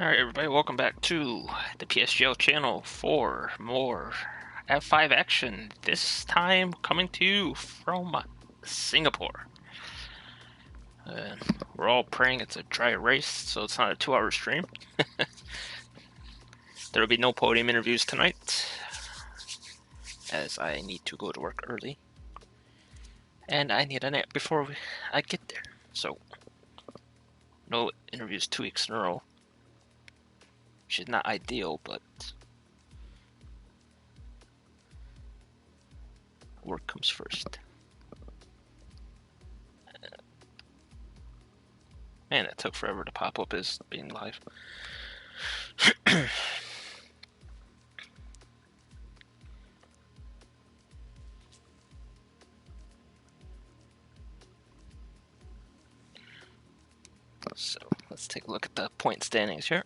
Alright, everybody, welcome back to the PSGL channel for more F5 action. This time coming to you from Singapore. We're all praying it's a dry race, so it's not a 2-hour stream. There will be no podium interviews tonight, as I need to go to work early. And I need a nap before I get there, so no interviews 2 weeks in a row. Which is not ideal, but work comes first. Man, it took forever to pop up as being live. So, let's take a look at the point standings here.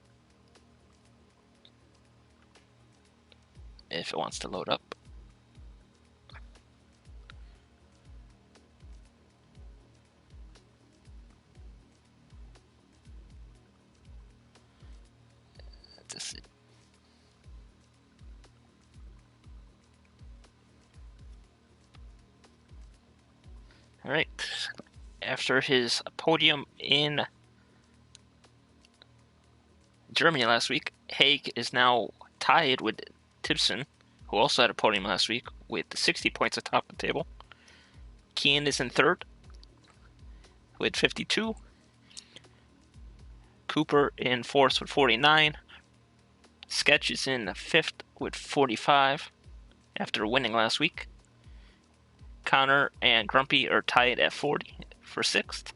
If it wants to load up. Let's see. Alright. After his podium in Germany last week, Haig is now tied with Tibson, who also had a podium last week, with 60 points atop the table. Keane is in third with 52. Cooper in fourth with 49. Sketch is in fifth with 45 after winning last week. Connor and Grumpy are tied at 40 for sixth.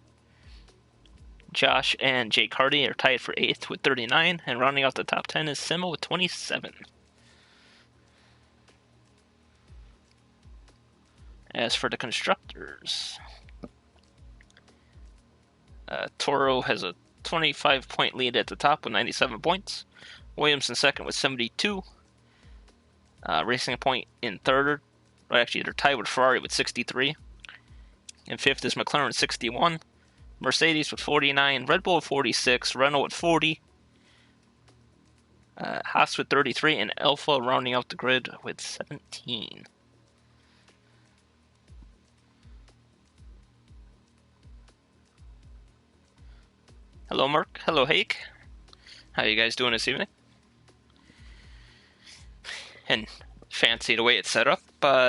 Josh and Jake Hardy are tied for 8th with 39, and rounding out the top 10 is Sima with 27. As for the constructors, Toro has a 25-point lead at the top with 97 points. Williams in second with 72. Racing Point in third. Well, actually, they're tied with Ferrari with 63. In fifth is McLaren 61. Mercedes with 49, Red Bull with 46, Renault with 40, Haas with 33, and Alfa rounding out the grid with 17. Hello, Mark. Hello, Hake. How you guys doing this evening? And fancy the way it's set up.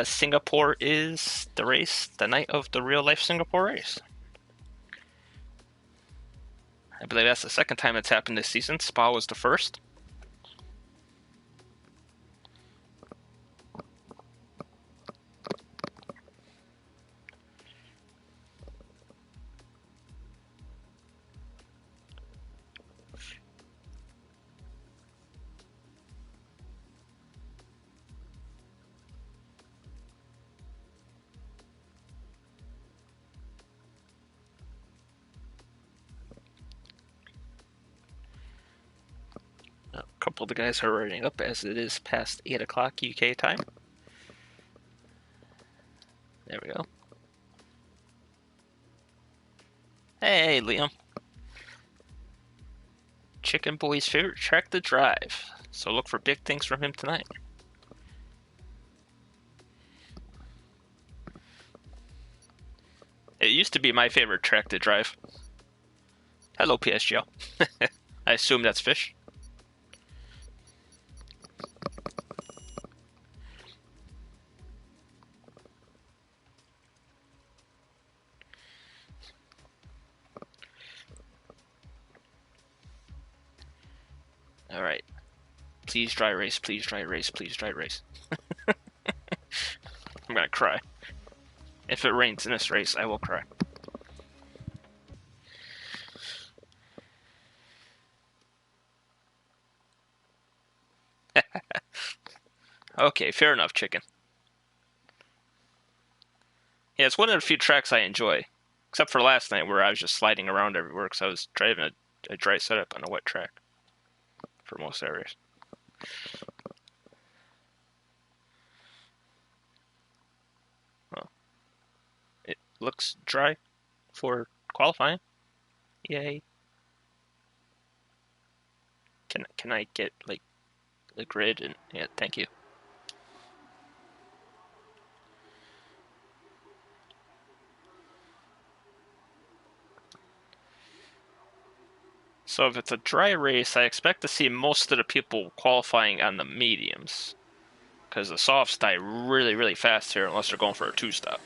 Singapore is the race, the night of the real-life Singapore race. I believe that's the second time it's happened this season. Spa was the first. A couple of the guys are running up as it is past 8 o'clock UK time. There we go. Hey, Liam. Chicken Boy's favorite track to drive. So look for big things from him tonight. It used to be my favorite track to drive. Hello, PSGL. I assume that's fish. Alright. Please dry race, please dry race, please dry race. I'm gonna cry. If it rains in this race, I will cry. Okay, fair enough, chicken. Yeah, it's one of the few tracks I enjoy. Except for last night where I was just sliding around everywhere because I was driving a dry setup on a wet track for most areas. Well, it looks dry for qualifying. Yay. Can I get like the grid? And yeah, thank you. So if it's a dry race, I expect to see most of the people qualifying on the mediums, because the softs die really, really fast here unless they're going for a two-stop.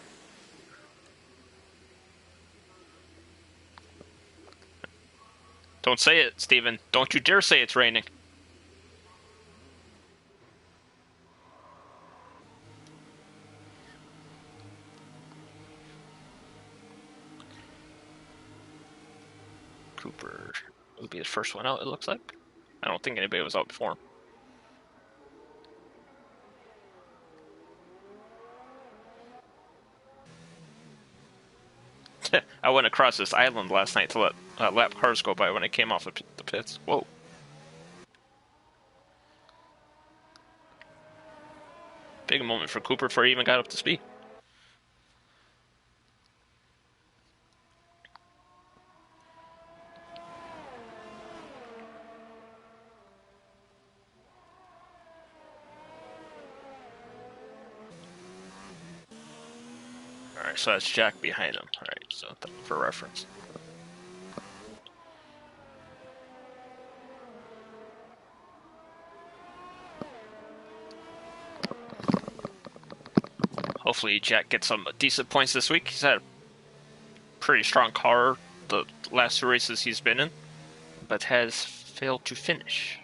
Don't say it, Steven. Don't you dare say it's raining. Cooper will be the first one out, it looks like. I don't think anybody was out before him. I went across this island last night to let lap cars go by when I came off the pits. Whoa. Big moment for Cooper before he even got up to speed. Alright, so that's Jack behind him. Alright, so for reference. Hopefully Jack gets some decent points this week. He's had a pretty strong car the last two races he's been in, but has failed to finish.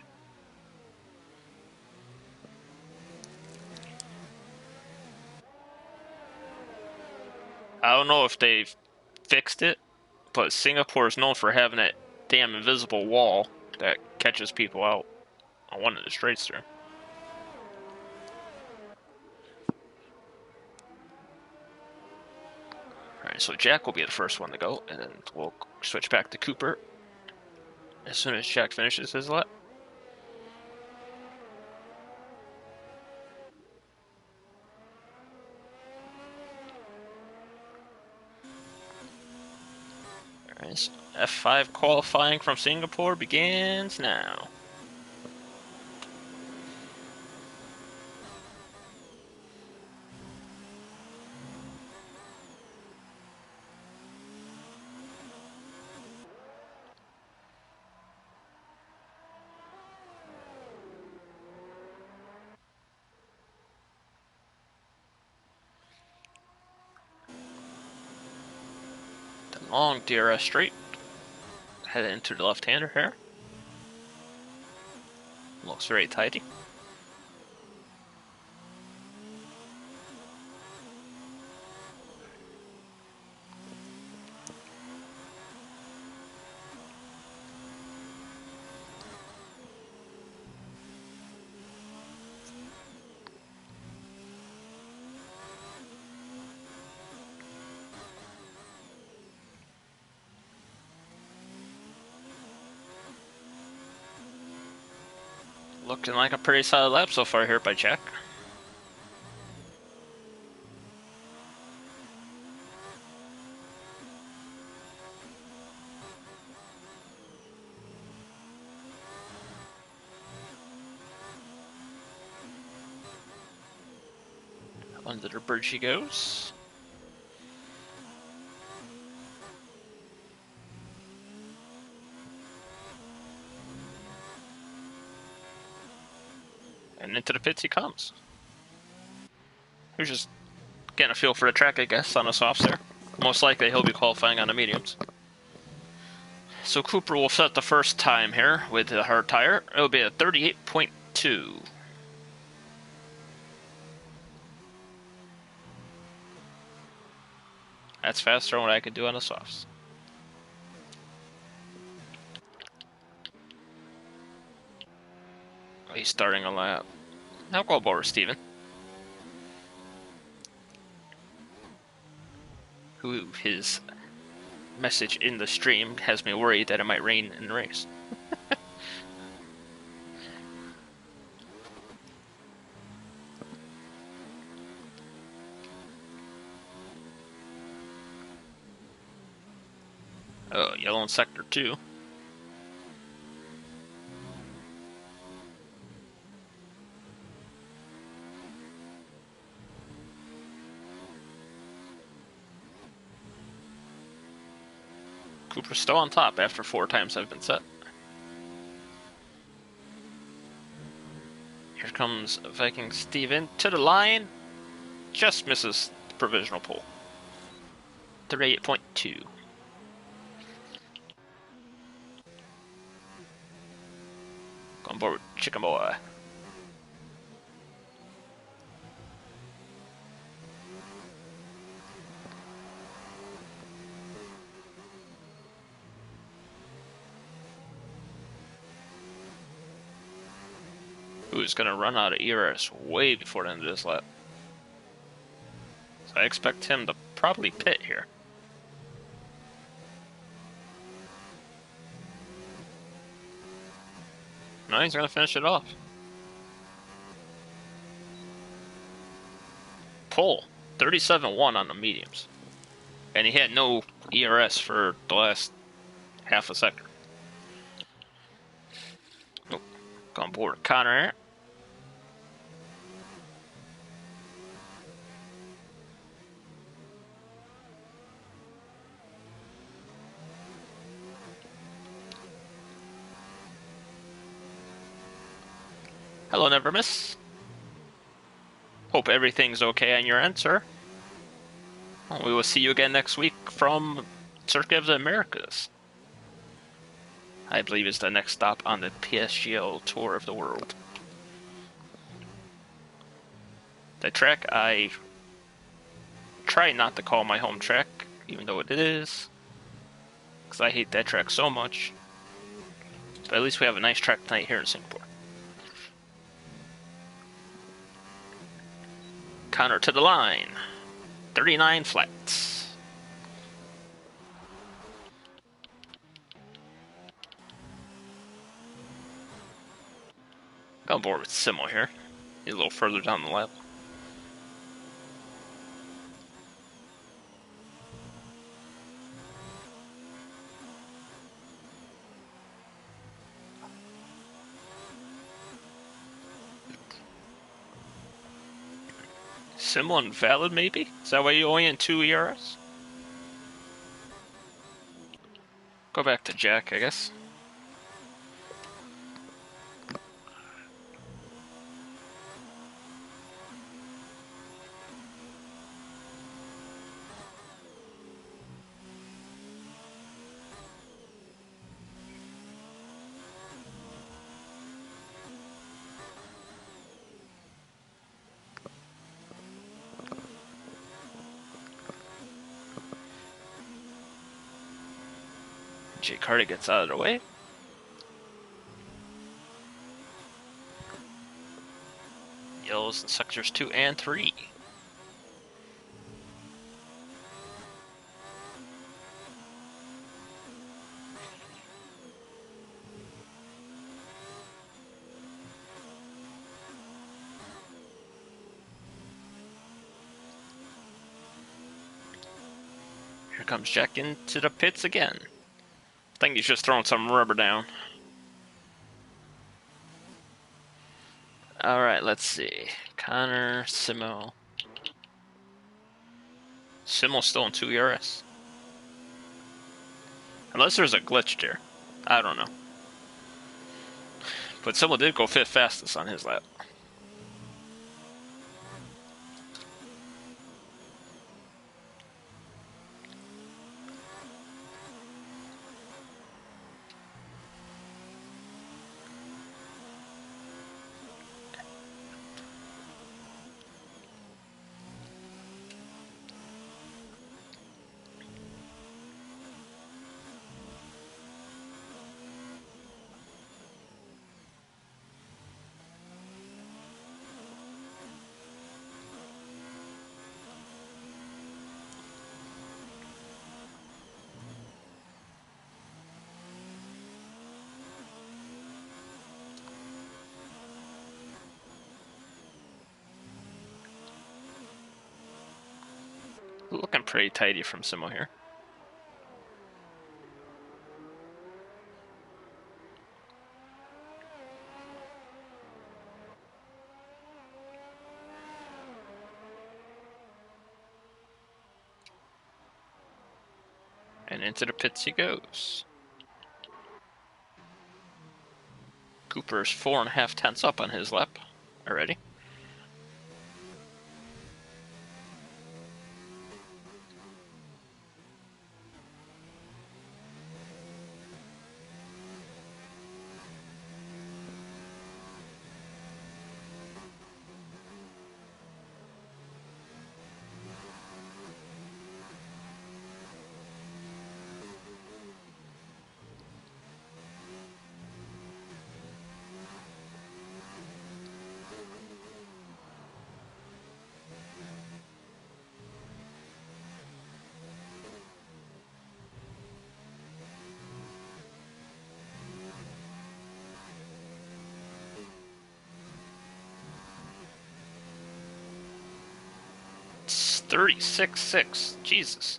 I don't know if they've fixed it, but Singapore is known for having that damn invisible wall that catches people out on one of the straights there. Alright, so Jack will be the first one to go, and then we'll switch back to Cooper as soon as Jack finishes his lap. Alright, so F5 qualifying from Singapore begins now. The long DRS straight. Head into the left-hander here. Looks very tidy. Looking like a pretty solid lap so far here by Jack. Under the bridge he goes. And into the pits he comes. He's just getting a feel for the track, I guess, on the softs there. Most likely he'll be qualifying on the mediums. So Cooper will set the first time here with the hard tire. It'll be a 38.2. That's faster than what I could do on the softs. He's starting a lap. Now go over, Steven. Who his message in the stream has me worried that it might rain in the race. Oh, yellow in sector 2. Cooper's still on top after 4 times I've been set. Here comes Viking Steven to the line. Just misses the provisional pull. 38.2. On board with Chicken Boy. Who's going to run out of ERS way before the end of this lap. So I expect him to probably pit here. No, he's going to finish it off. Pole. 37.1 on the mediums. And he had no ERS for the last half a second. Oh, on board Connor. Hello, Never Miss. Hope everything's okay on your end, sir. Well, we will see you again next week from Circuit of the Americas. I believe is the next stop on the PSGL Tour of the World. The track I try not to call my home track, even though it is, because I hate that track so much. But at least we have a nice track tonight here in Singapore. Connor to the line. 39 flats. Go on board with Simo here. He's a little further down the lap. Simo invalid, maybe? Is that why you only in 2 ERS? Go back to Jack, I guess. Jay Carter gets out of the way. Yellows in sectors 2 and 3. Here comes Jack into the pits again. I think he's just throwing some rubber down. Alright, let's see. Connor, Simo. Simo's still in 2 ERS. Unless there's a glitch there. I don't know. But Simo did go 5th fastest on his lap. Looking pretty tidy from Simo here. And into the pits he goes. Cooper's 4.5 tenths up on his lap already. It's 36.6. Jesus.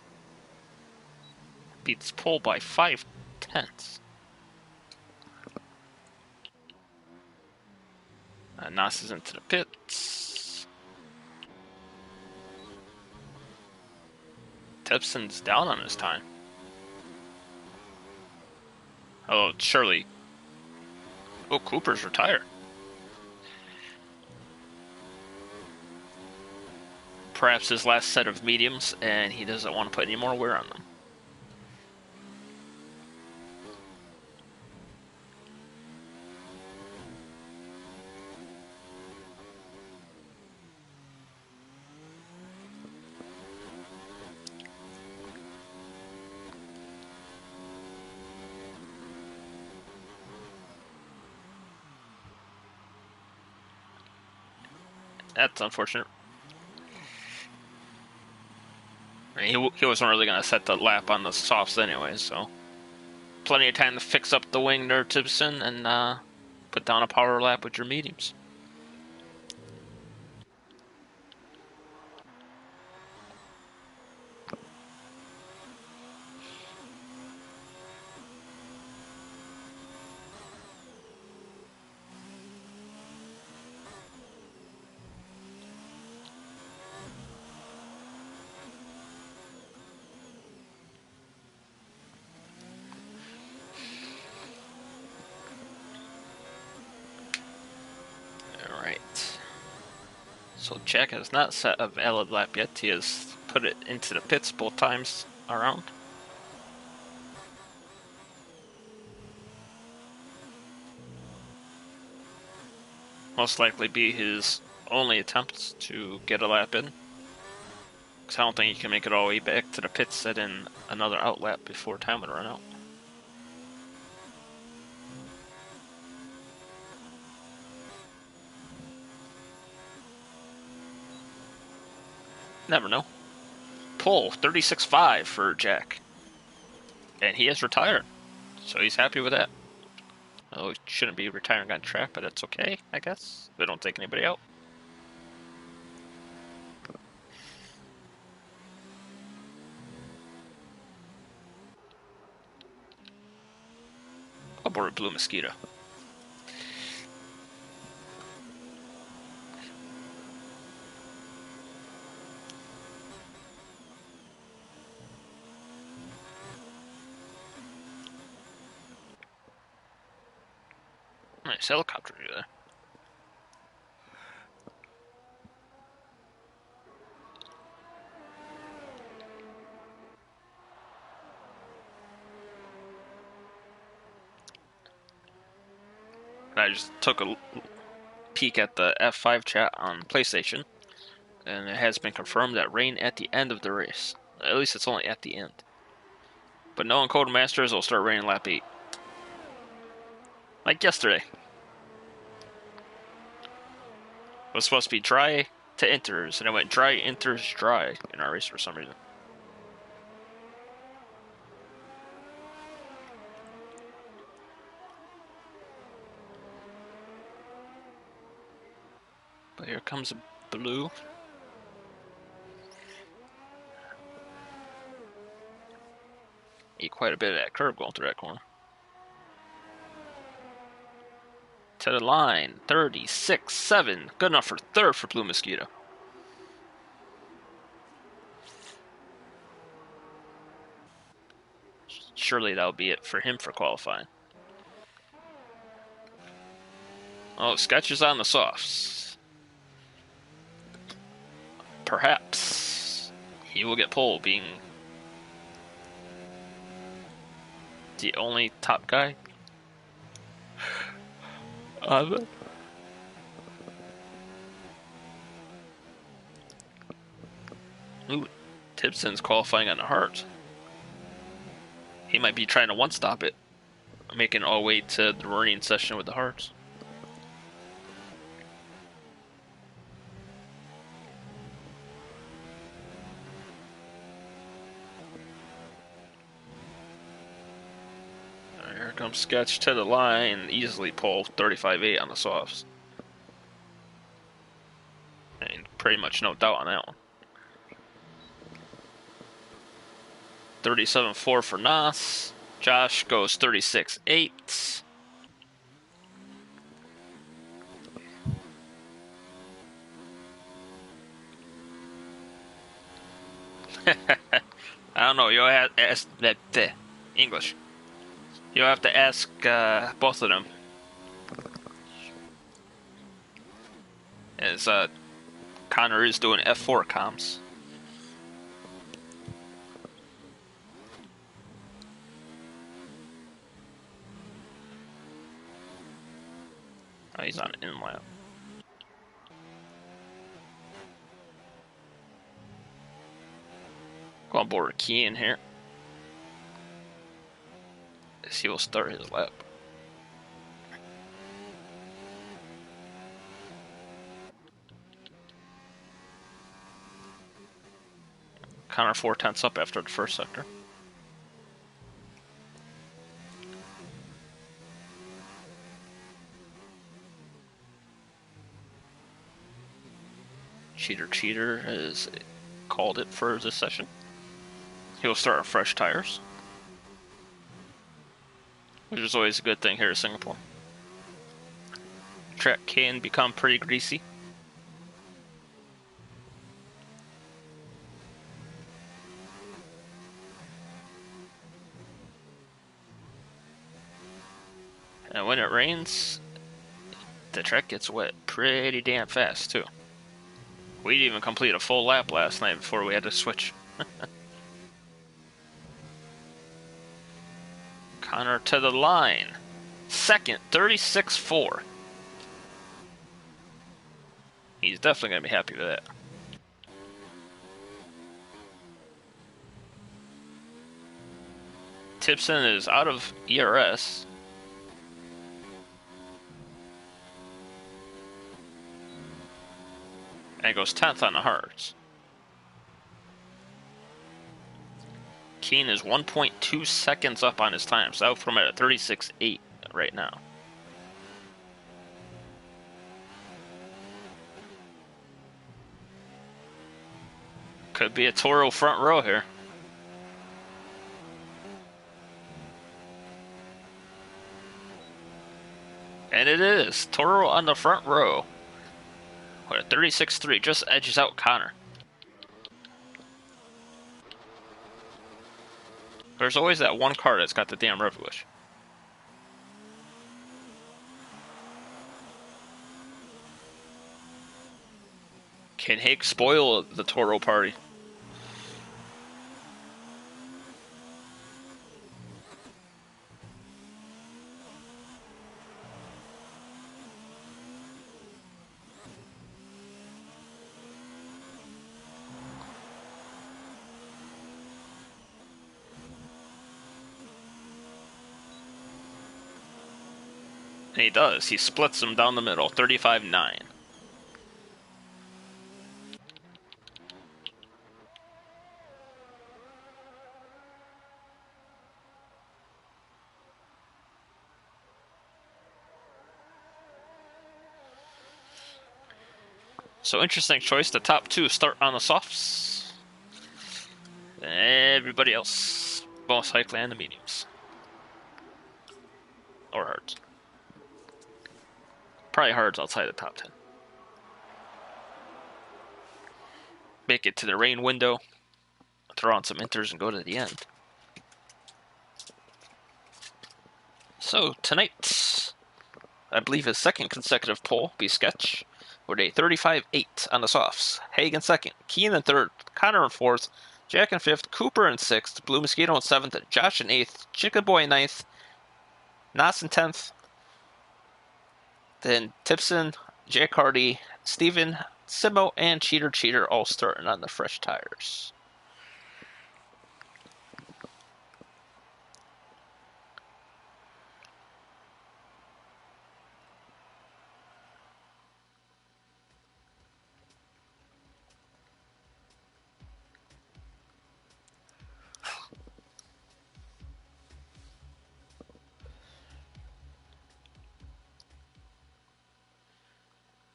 Beats pole by 5 tenths. Nas is into the pits. Tepson's down on his time. Oh, surely. Oh, Cooper's retired. Perhaps his last set of mediums, and he doesn't want to put any more wear on them. That's unfortunate. I mean, he wasn't really going to set the lap on the softs anyway, so plenty of time to fix up the wing there, Tibson, and put down a power lap with your mediums. So Jack has not set a valid lap yet. He has put it into the pits both times around. Most likely be his only attempt to get a lap in. Because I don't think he can make it all the way back to the pits, set in another out lap before time would run out. Never know. Pole, 36.5 for Jack. And he is retired. So he's happy with that. Oh, he shouldn't be retiring on track, but that's okay, I guess. They don't take anybody out. Aboard Blue Mosquito. Nice helicopter view there. I just took a peek at the F5 chat on PlayStation, and it has been confirmed that rain at the end of the race. At least it's only at the end. But knowing Codemasters, will start raining lap 8. Like yesterday. It was supposed to be dry to inters, and it went dry, inters, dry in our race for some reason. But here comes a blue. Eat quite a bit of that curve going through that corner. To the line, 36.7. Good enough for third for Blue Mosquito. surely that'll be it for him for qualifying. Oh, Sketch is on the softs. Perhaps he will get pole, being the only top guy. Ooh, Tipson's qualifying on the hard. He might be trying to one-stop it, making all the way to the running session with the hards. Here comes Sketch to the line, easily pole 35.8 on the softs. And pretty much no doubt on that one. 37.4 for Nas. Josh goes 36.8. I don't know. You'll have to ask that English. You'll have to ask both of them. As Connor is doing F4 comms. Oh, he's on an in-lap. Go on board Key in here. As he will start his lap. Connor 4/10 up after the first sector. Cheater has called it for this session. He'll start on fresh tires, which is always a good thing here in Singapore. Track can become pretty greasy. And when it rains, the track gets wet pretty damn fast, too. We didn't even complete a full lap last night before we had to switch. Connor to the line. Second, 36.4. He's definitely going to be happy with that. Tipson is out of ERS. And goes 10th on the hards. Keen is 1.2 seconds up on his time, so out from at 36.8 right now. Could be a Toro front row here. And it is. Toro on the front row. What, a 36.3, just edges out Connor. There's always that one car that's got the damn rev wish. Can Hake spoil the Toro party? And he does. He splits them down the middle. 35.9. So interesting choice. The top two start on the softs. Everybody else most likely on the mediums. Or hards. Probably hards outside the top 10. Make it to the rain window. Throw on some inters and go to the end. So tonight, I believe his second consecutive pole be Sketch with a 35-8 on the softs. Haig in second, Keen in third, Connor in fourth, Jack in fifth, Cooper in sixth, Blue Mosquito in seventh, Josh in eighth, Chicken Boy in ninth, Nas in 10th, then Tipson, Jake Hardy, Steven, Simo, and Cheater all starting on the fresh tires.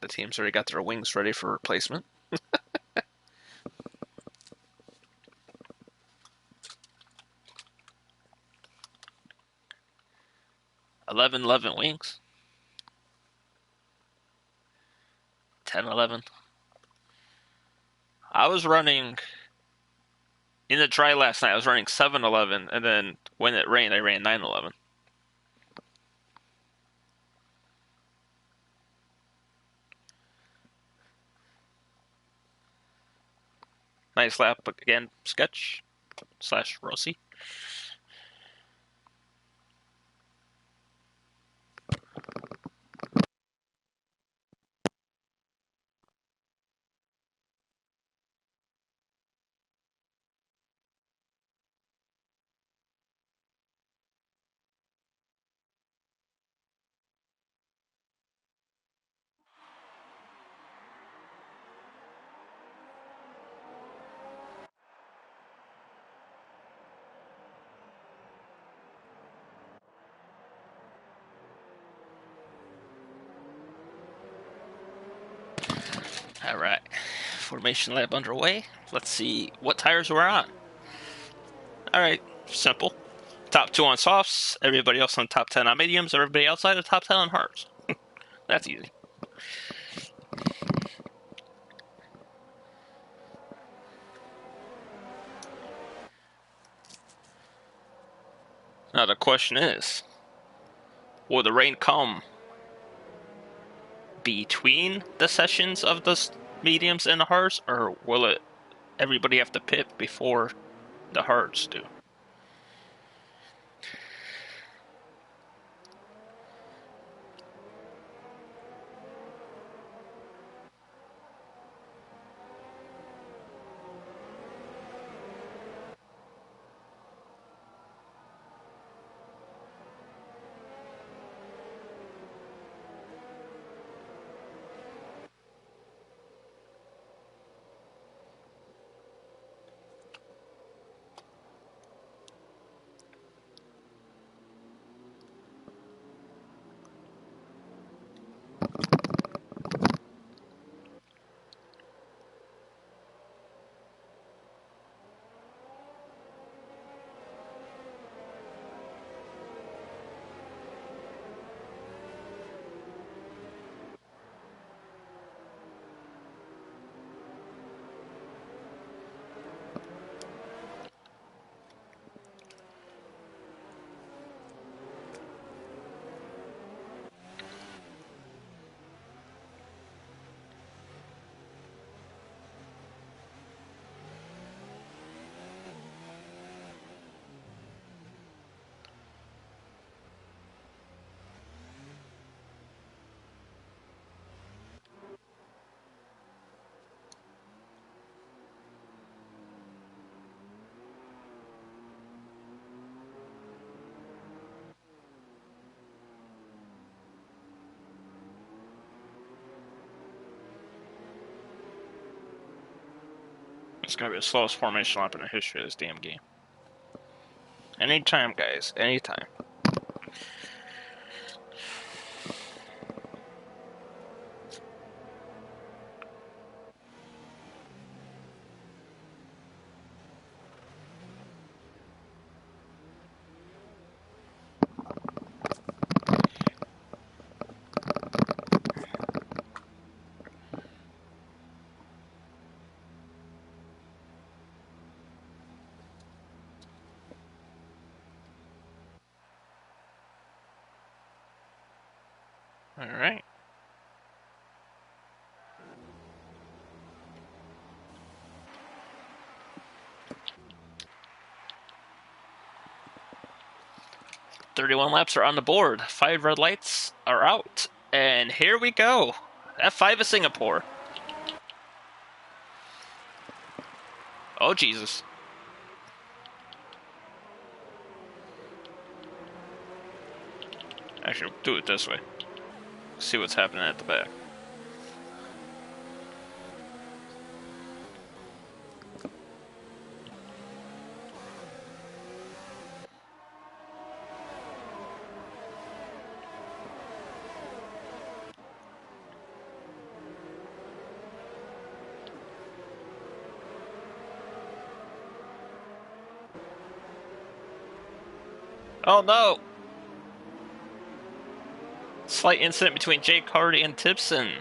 The team's already got their wings ready for replacement. 11 wings. 10-11. I was running in the dry last night. I was running 7-11, and then when it rained, I ran 9-11. Nice lap again, Sketch / Rossi. All right, formation lap underway. Let's see what tires we're on. All right, simple. Top 2 on softs, everybody else on top 10 on mediums, everybody outside of top 10 on hards. That's easy. Now the question is, will the rain come between the sessions of the mediums and the hards, or will it everybody have to pit before the hards do? It's gonna be the slowest formation lap in the history of this damn game. Anytime, guys. Anytime. All right. "31 laps are on the board. 5 red lights are out. And here we go. F5 of Singapore. Oh, Jesus. Actually, we'll do it this way. See what's happening at the back. Oh, no. Slight incident between Jake Hardy and Tipson.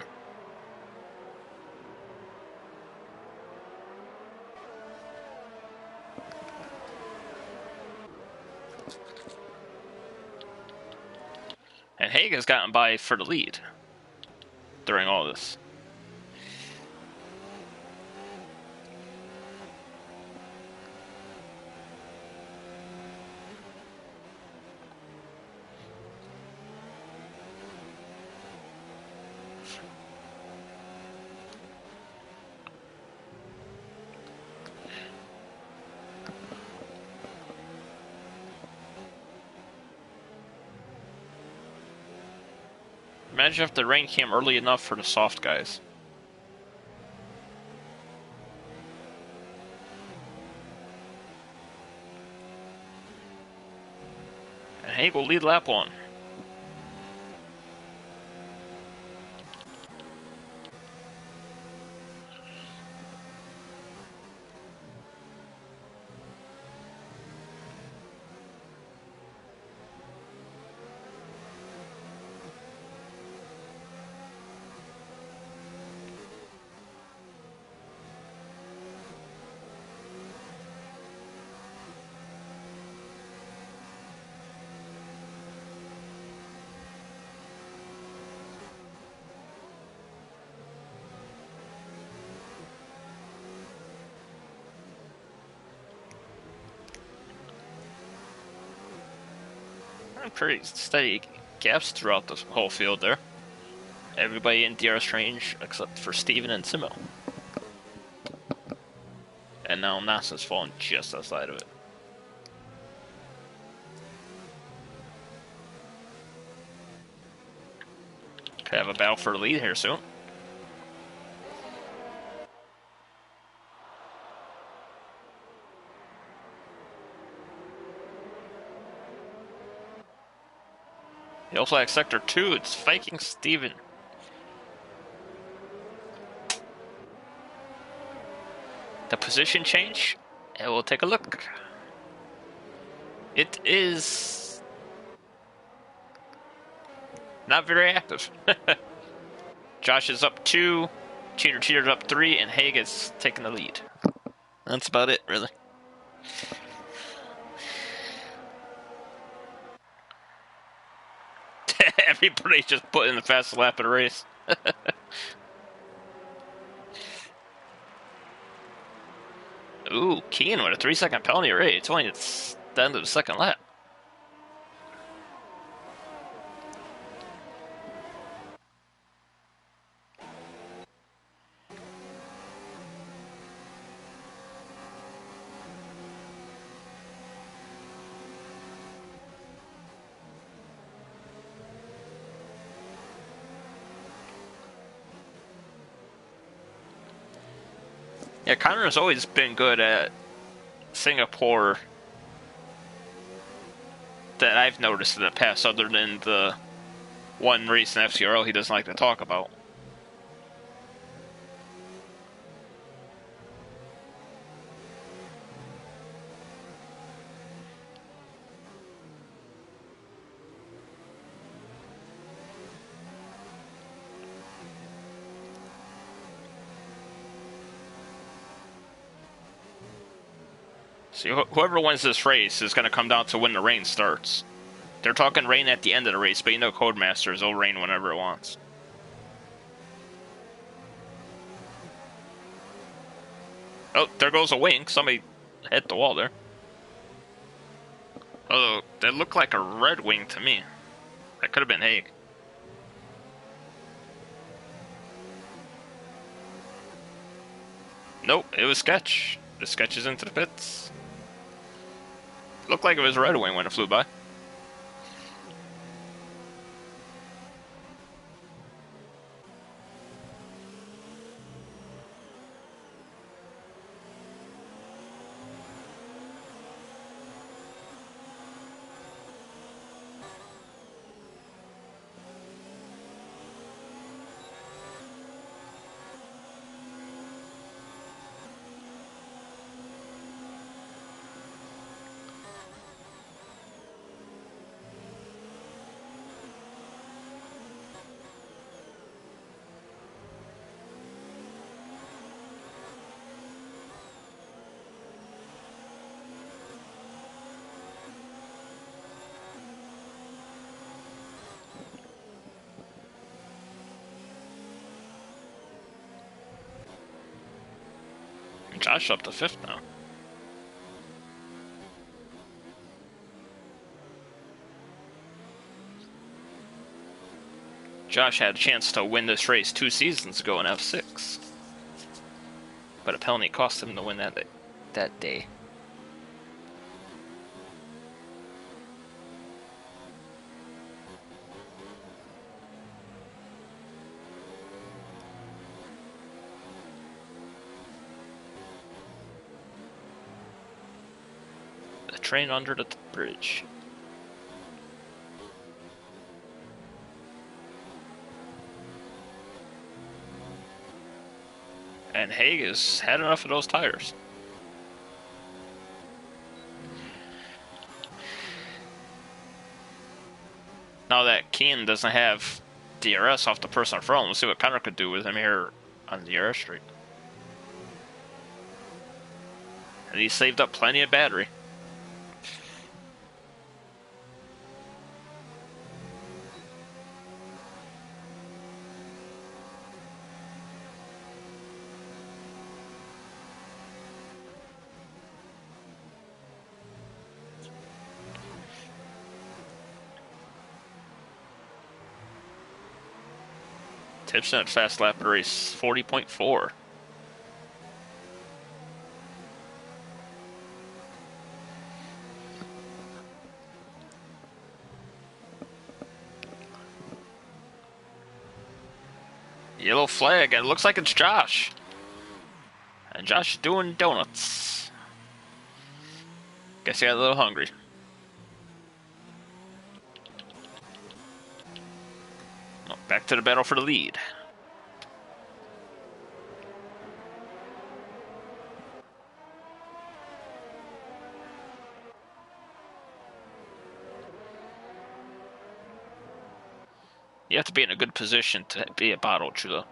And Haig has gotten by for the lead during all this. Imagine if the rain came early enough for the soft guys. And Haig will lead lap 1. Pretty steady gaps throughout the whole field there. Everybody in DRS range except for Steven and Simo. And now NASA's falling just outside of it. Could have a battle for the lead here soon. Yellow flag sector 2, it's Viking Steven. The position change, and we'll take a look. It is not very active. Josh is up 2, Cheater's up 3, and Haig is taking the lead. That's about it, really. Everybody's just putting the fastest lap of the race. Ooh, Keen with a 3-second penalty rate. It's only the end of the second lap. Yeah, Connor has always been good at Singapore that I've noticed in the past, other than the one race in FCRL he doesn't like to talk about. See, whoever wins this race is going to come down to when the rain starts. They're talking rain at the end of the race, but you know Codemasters will rain whenever it wants. Oh, there goes a wing. Somebody hit the wall there. Although, that looked like a red wing to me. That could have been Haig. Nope, it was Sketch. The Sketch is into the pits. Looked like it was a red wing when it flew by. Josh up to 5th now. Josh had a chance to win this race 2 seasons ago in F6. But a penalty cost him to win that day. The train under the bridge. And Haig has had enough of those tires. Now that Keen doesn't have DRS off the person in front, we'll see what Connor could do with him here on the DRS street. And he saved up plenty of battery. Tipson at fast lap race 40.4. Yellow flag, and it looks like it's Josh. And Josh is doing donuts. Guess he got a little hungry. Oh, back to the battle for the lead. You have to be in a good position to be a bottle chulo.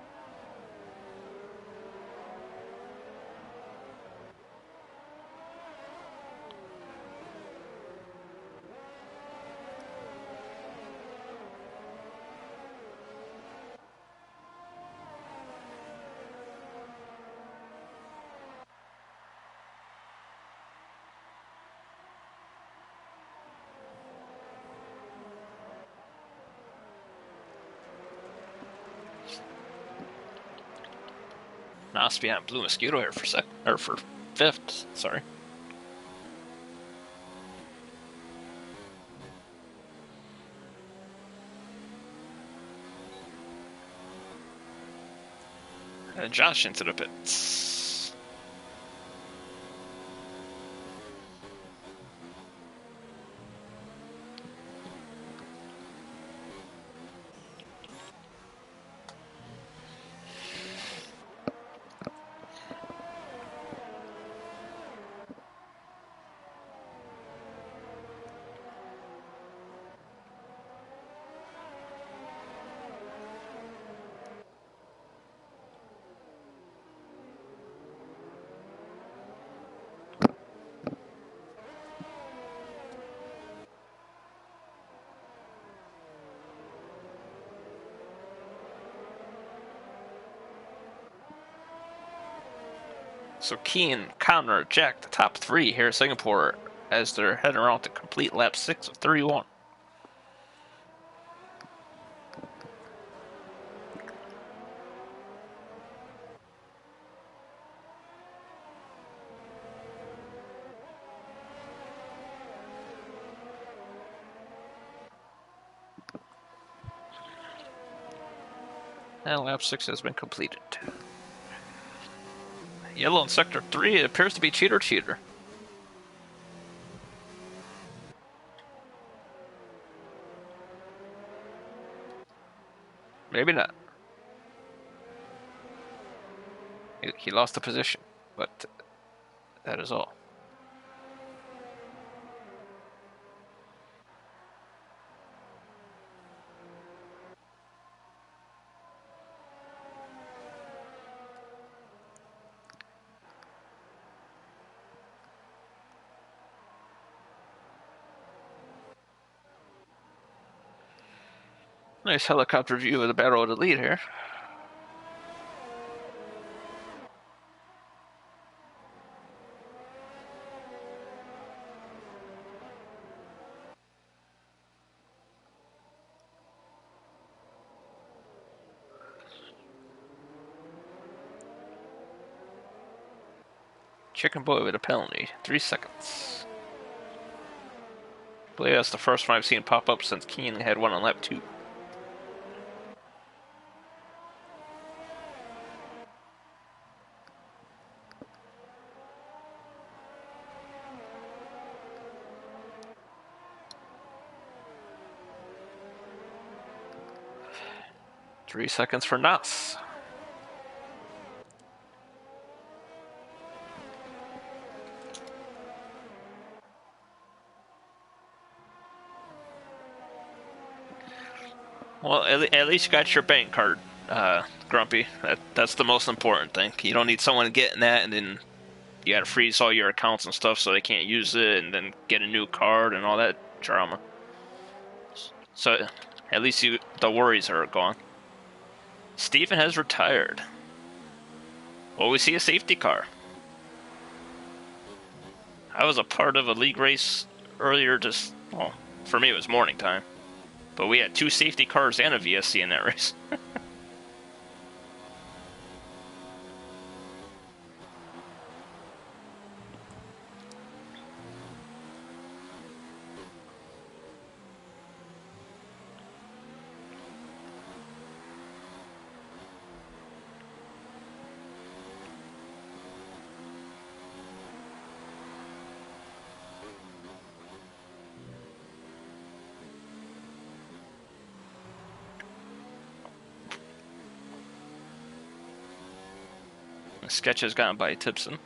Nos behind Blue Mosquito here for 5th. Sorry. And Josh into the pits. So Keane counter Jack the top three here at Singapore as they're heading around to complete lap 6 of 31. And lap 6 has been completed. Yellow in sector 3, it appears to be Cheater. Maybe not. He lost the position, but that is all. Nice helicopter view of the battle of the lead here. Chicken Boy with a penalty. 3 seconds. I believe that's the first one I've seen pop up since Keane had one on lap 2. Three seconds for Nas. Well, at least you got your bank card, Grumpy. That's the most important thing. You don't need someone getting that and then you gotta freeze all your accounts and stuff so they can't use it and then get a new card and all that drama. So at least the worries are gone. Steven has retired. Well, we see a safety car. I was a part of a league race earlier well, for me it was morning time. But we had 2 safety cars and a VSC in that race. Sketch has gotten by Tipson.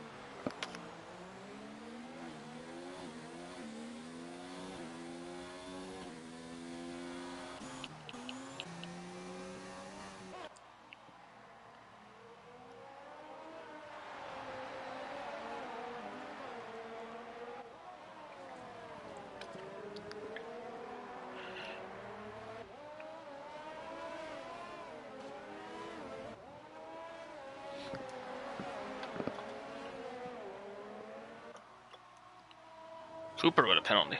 Cooper with a penalty.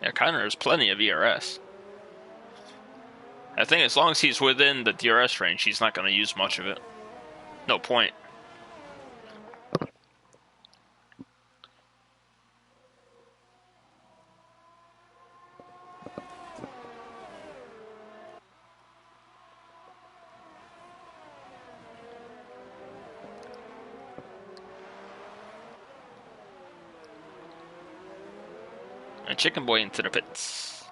Yeah, Connor has plenty of ERS. I think as long as he's within the DRS range, he's not going to use much of it. No point. And Chicken Boy into the pits.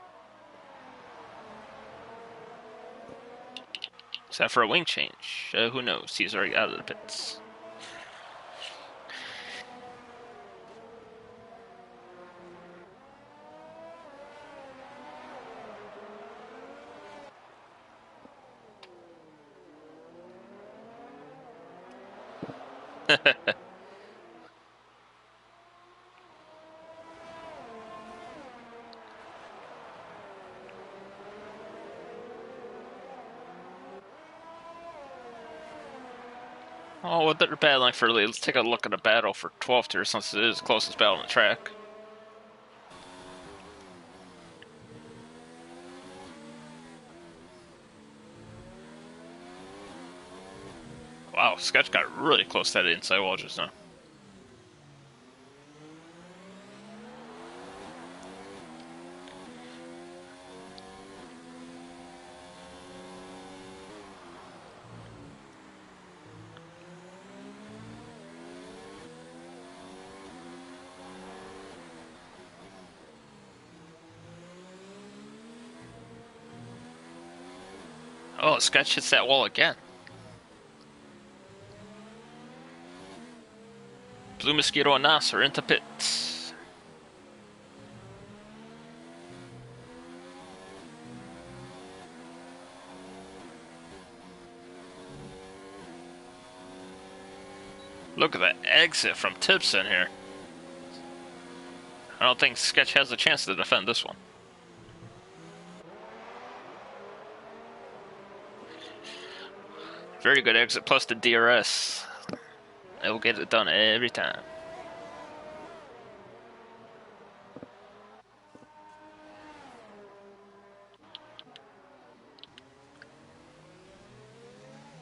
Is that for a wing change? Who knows? He's already out of the pits. Oh, what they're battling for lead. Let's take a look at the battle for 12th here, since it is the closest battle on the track. Wow, Sketch got really close to that inside wall just now. Oh, Sketch hits that wall again. Blue Mosquito and Nas are into pits. Look at that exit from Tipson here. I don't think Sketch has a chance to defend this one. Very good exit, plus the DRS. It'll get it done every time.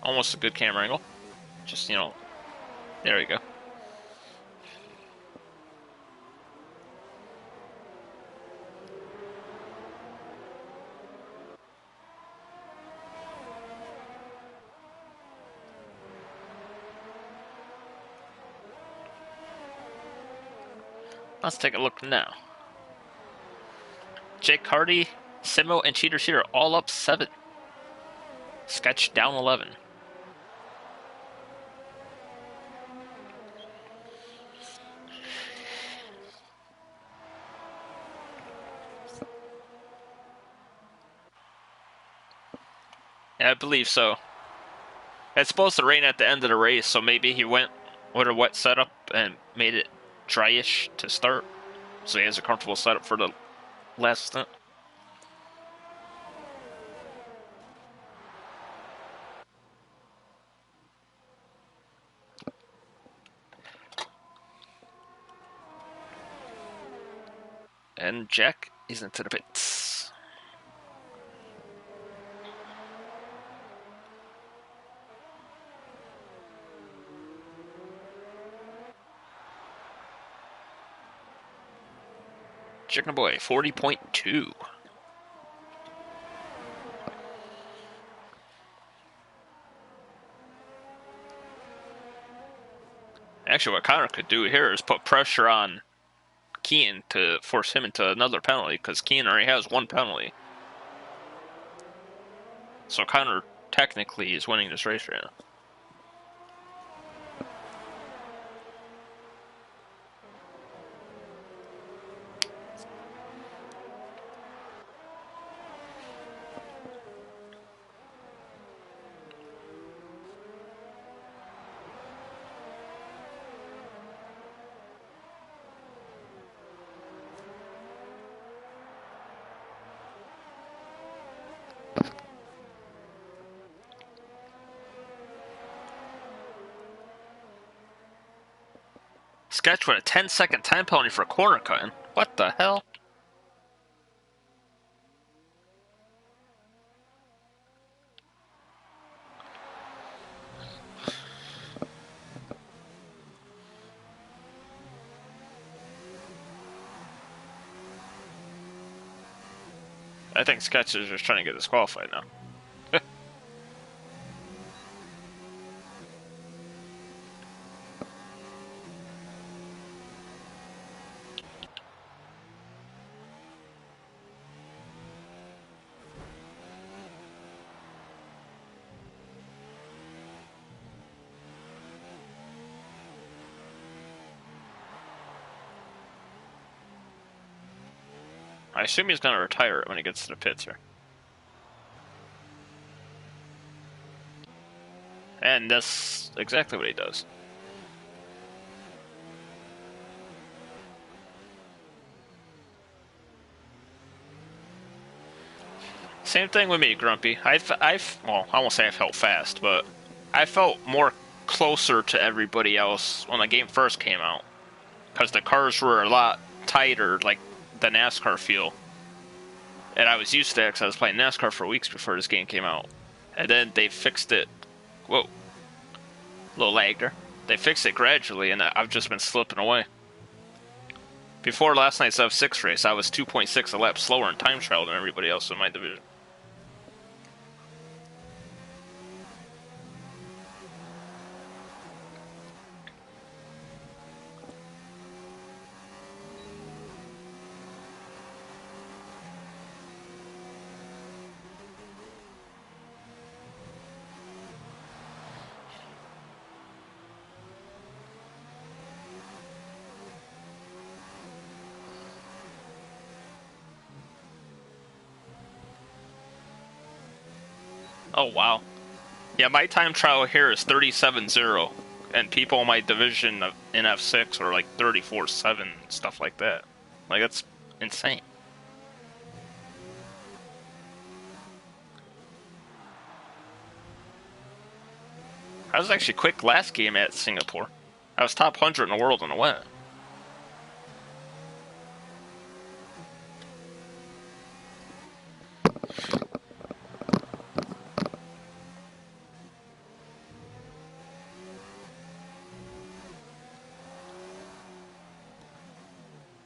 Almost a good camera angle. Just, you know, there we go. Let's take a look now. Jake Hardy, Simo, and Cheater Cheater all up 7. Sketch down 11. Yeah, I believe so. It's supposed to rain at the end of the race, so maybe he went with a wet setup and made it dryish to start, so he has a comfortable setup for the last stint. And Jack is into the pits. Chicken Boy, 40.2. Actually, what Connor could do here is put pressure on Keane to force him into another penalty, because Keane already has 1 penalty. So Connor technically is winning this race right now. Sketch with a 10-second time penalty for corner cutting. What the hell? I think Sketch is just trying to get disqualified now. I assume he's going to retire it when he gets to the pits here. And that's exactly what he does. Same thing with me, Grumpy. Well, I won't say I felt fast, but I felt more closer to everybody else when the game first came out, because the cars were a lot tighter, like the NASCAR feel. And I was used to that because I was playing NASCAR for weeks before this game came out. And then they fixed it. Whoa. A little lag there. They fixed it gradually, and I've just been slipping away. Before last night's F6 race, I was 2.6 a lap slower in time trial than everybody else in my division. Oh, wow. Yeah, my time trial here is 37-0, and people in my division in F6 are like 34-7, stuff like that. Like, that's insane. I was actually quick last game at Singapore. I was top 100 in the world in the win.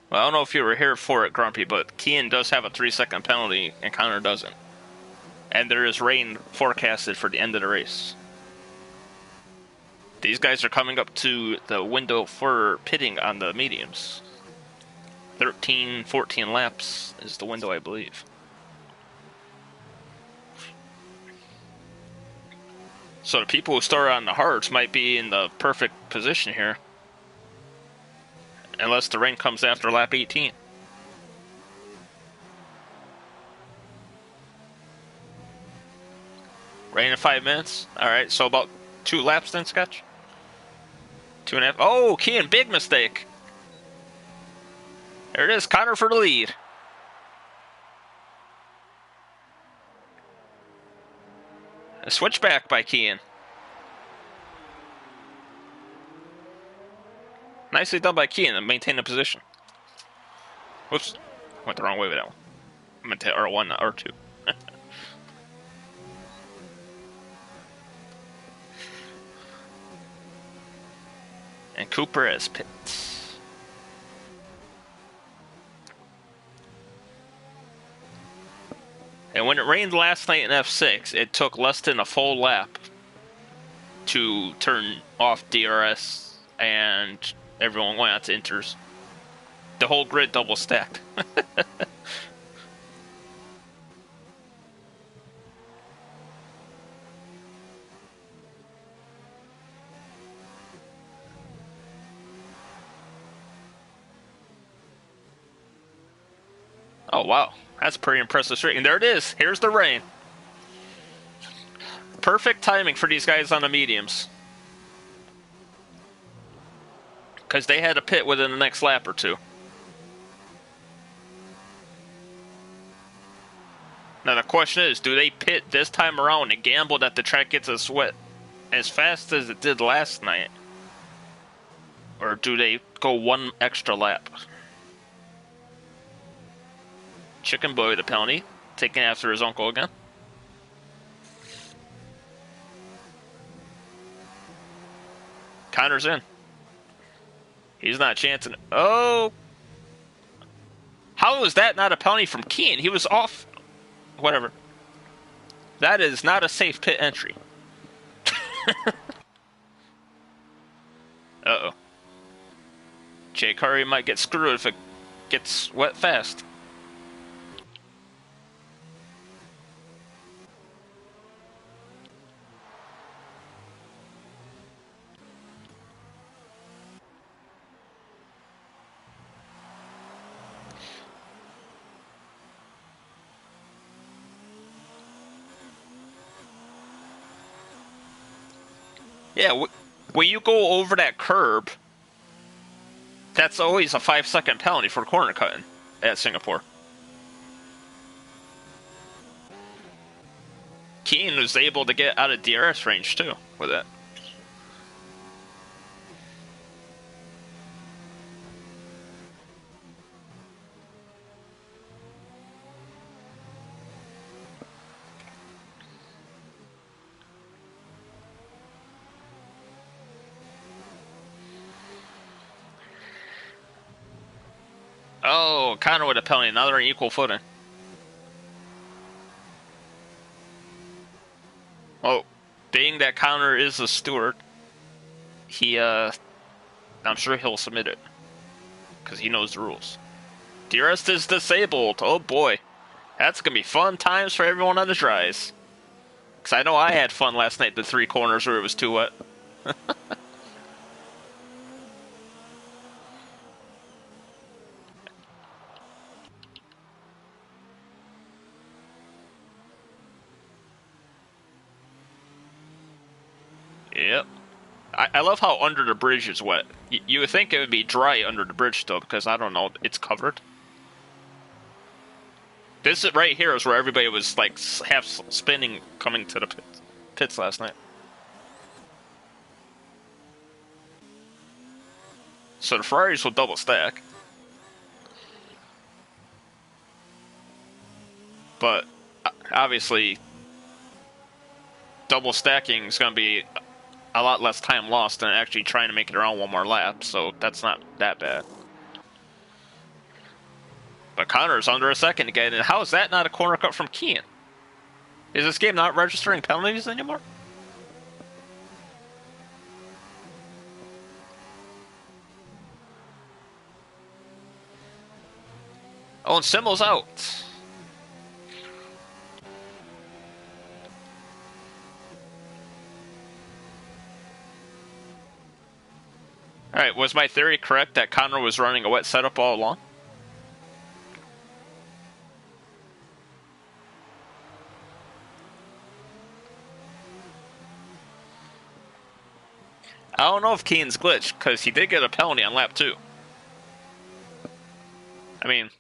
Well, I don't know if you were here for it, Grumpy, but Kean does have a 3-second penalty, and Connor doesn't. And there is rain forecasted for the end of the race. These guys are coming up to the window for pitting on the mediums. 13, 14 laps is the window, I believe. So the people who start on the hards might be in the perfect position here. Unless the rain comes after lap 18. Rain in 5 minutes? Alright, so about 2 laps then, Sketch? 2.5. Oh, Kean, big mistake. There it is, Connor for the lead. A switchback by Kean. Nicely done by Kean to maintain the position. Whoops. Went the wrong way with that one. I meant to hit R1, not R2. And Cooper has pits. And when it rained last night in F6, it took less than a full lap to turn off DRS, and everyone went out to inters. The whole grid double stacked. Oh, wow. That's pretty impressive straight. And there it is. Here's the rain. Perfect timing for these guys on the mediums. Because they had a pit within the next lap or two. Now the question is, do they pit this time around and gamble that the track gets as wet as fast as it did last night? Or do they go one extra lap? Chicken Boy with a penalty, taking after his uncle again. Connor's in. He's not chancing it. Oh! How was that not a penalty from Kean? He was off. Whatever. That is not a safe pit entry. Uh-oh. Jay Curry might get screwed if it gets wet fast. Yeah, when you go over that curb, that's always a 5-second penalty for corner cutting at Singapore. Kean was able to get out of DRS range too with it. Oh, Connor with a penalty. Now they're on equal footing. Oh, being that Connor is a steward, I'm sure he'll submit it because he knows the rules. DRS is disabled. Oh boy, that's gonna be fun times for everyone on the dries. Because I know I had fun last night. The 3 corners where it was too wet. Yep. I love how under the bridge is wet. You would think it would be dry under the bridge still, because I don't know, it's covered. This right here is where everybody was like half spinning coming to the pits last night. So the Ferraris will double stack. But obviously, double stacking is going to be a lot less time lost than actually trying to make it around one more lap, so that's not that bad. But Connor's under a second again, and how is that not a corner cut from Keane? Is this game not registering penalties anymore? Oh, and Simmel's out. Alright, was my theory correct that Connor was running a wet setup all along? I don't know if Keane's glitched, because he did get a penalty on lap 2. I mean...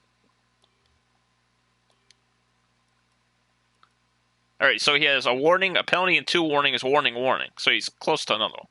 Alright, so he has a warning, a penalty, and 2 warnings, warning, warning. So he's close to another one.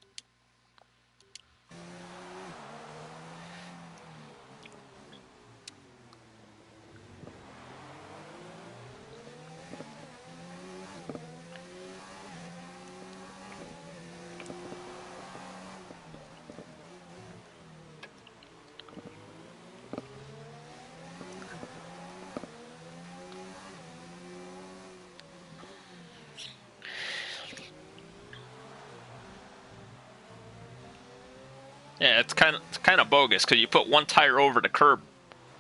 Yeah, it's kind of bogus because you put one tire over the curb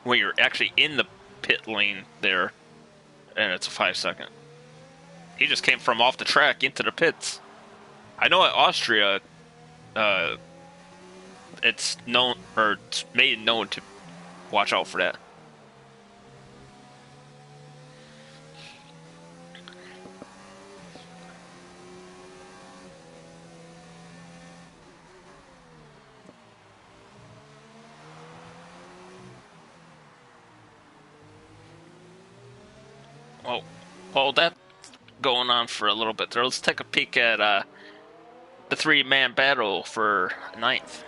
when you're actually in the pit lane there, and it's a 5-second. He just came from off the track into the pits. I know at Austria, it's known or it's made known to watch out for that. Well, that's going on for a little bit there. Let's take a peek at the 3-man battle for 9th.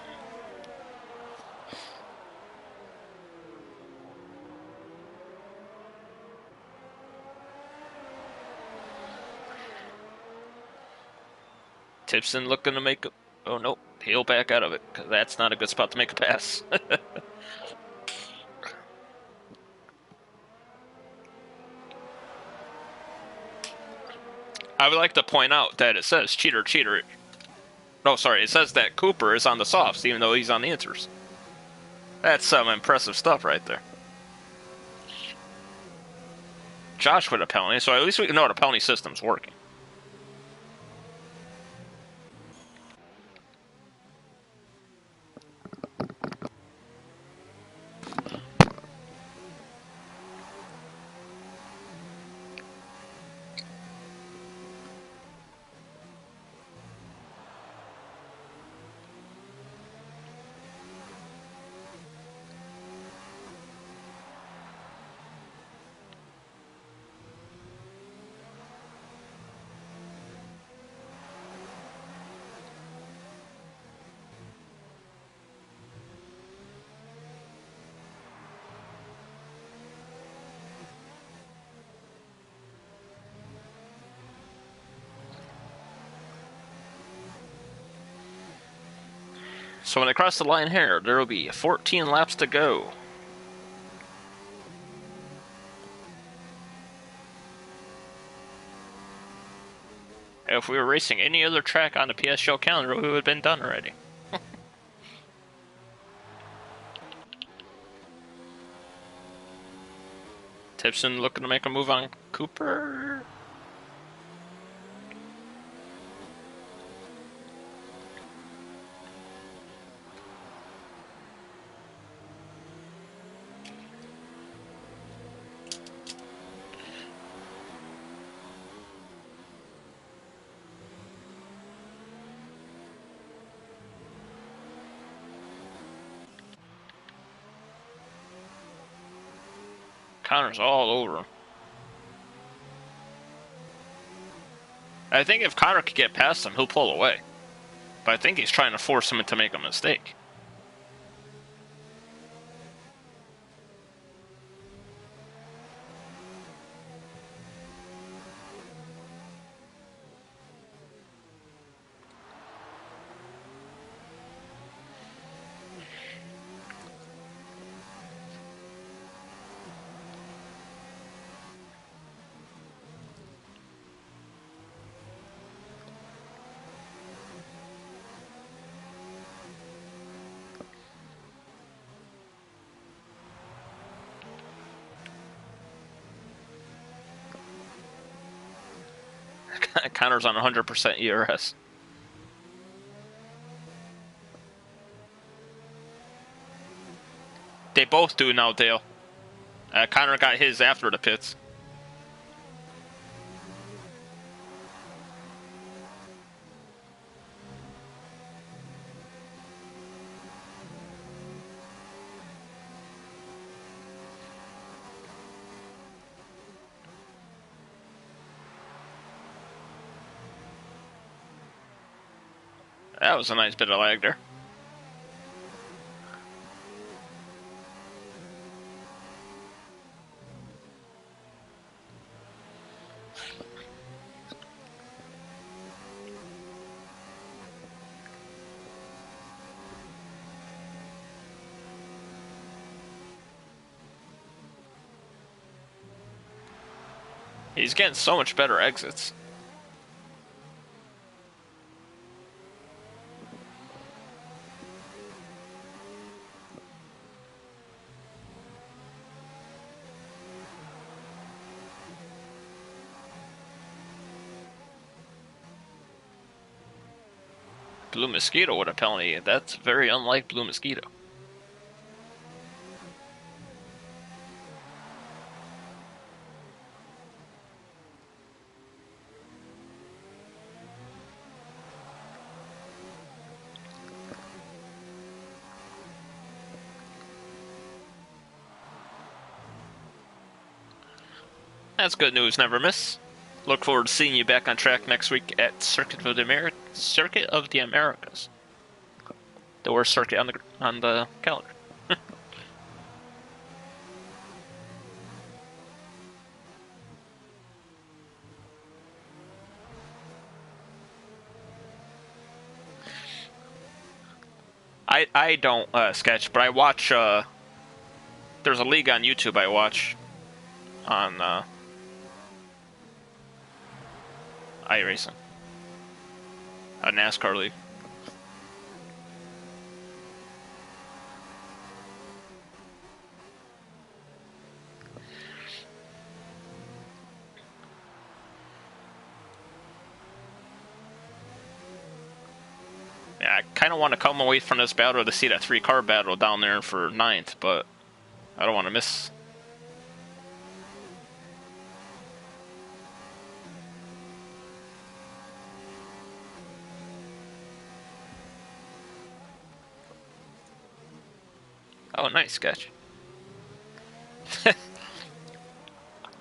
Tipson looking to make a... Oh, no. He'll back out of it, because that's not a good spot to make a pass. I would like to point out that it says cheater, cheater. No, sorry, it says that Cooper is on the softs, even though he's on the inters. That's some impressive stuff right there. Josh with a penalty, so at least we know the penalty system's working. So when I cross the line here, there will be 14 laps to go. If we were racing any other track on the PSGL calendar, we would have been done already. Tipson looking to make a move on Cooper. Connor's all over him. I think if Connor could get past him, he'll pull away. But I think he's trying to force him to make a mistake. Connor's on 100% ERS. They both do now, Dale. Connor got his after the pits. That was a nice bit of lag there. He's getting so much better exits. Blue Mosquito with a penalty. That's very unlike Blue Mosquito. That's good news, never miss. Look forward to seeing you back on track next week at Circuit of the Americas. The worst circuit on the calendar. I don't sketch, but I watch. There's a league on YouTube I watch on iRacing, a NASCAR league. Yeah, I kind of want to come away from this battle to see that 3-car battle down there for 9th, but I don't want to miss. Oh, nice sketch.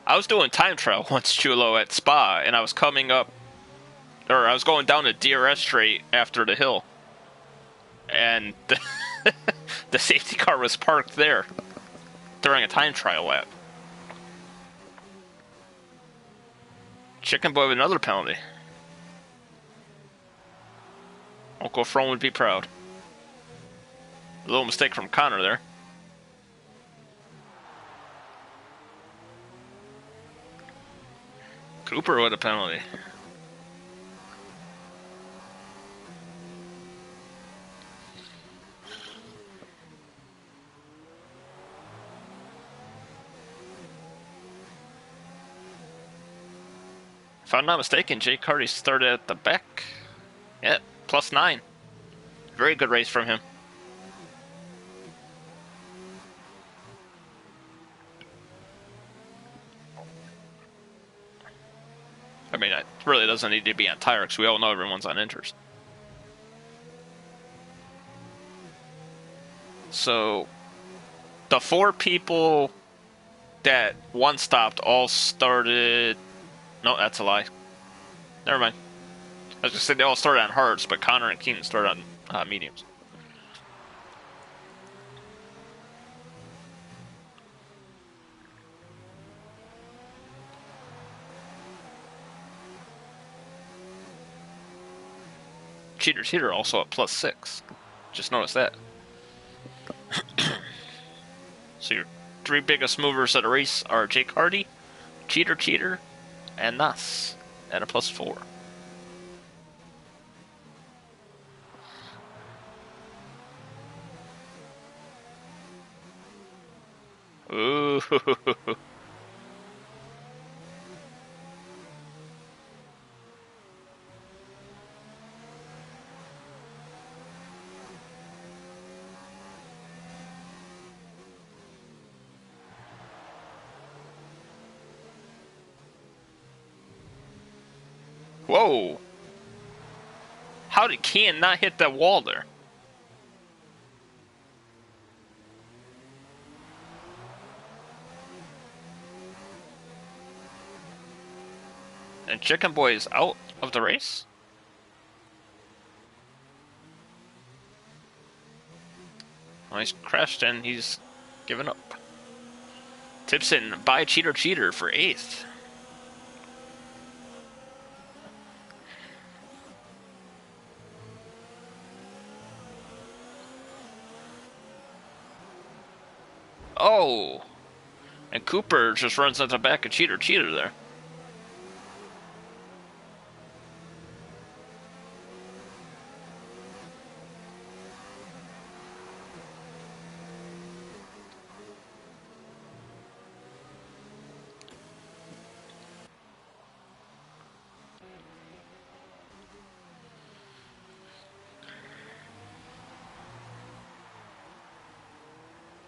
I was doing time trial once, Chulo, at Spa, and I was coming up, or I was going down the DRS straight after the hill, and the safety car was parked there during a time trial lap. Chicken Boy with another penalty. Uncle Frone would be proud. A little mistake from Connor there. Cooper with a penalty. If I'm not mistaken, Jake Hardy started at the back. Yeah, +9. Very good race from him. I mean, it really doesn't need to be on tire because we all know everyone's on inters. So, the 4 people that one stopped all started. No, that's a lie. Never mind. I was just saying they all started on hards, but Connor and Keenan started on mediums. Cheater's Heater also at +6. Just notice that. So your 3 biggest movers at a race are Jake Hardy, Cheater, and Nas at a +4. Ooh. Whoa. How did Kean not hit that wall there? And Chicken Boy is out of the race? Well, he's crashed and he's given up. Tipson by Cheater for 8th. Oh! And Cooper just runs at the back of Cheater there.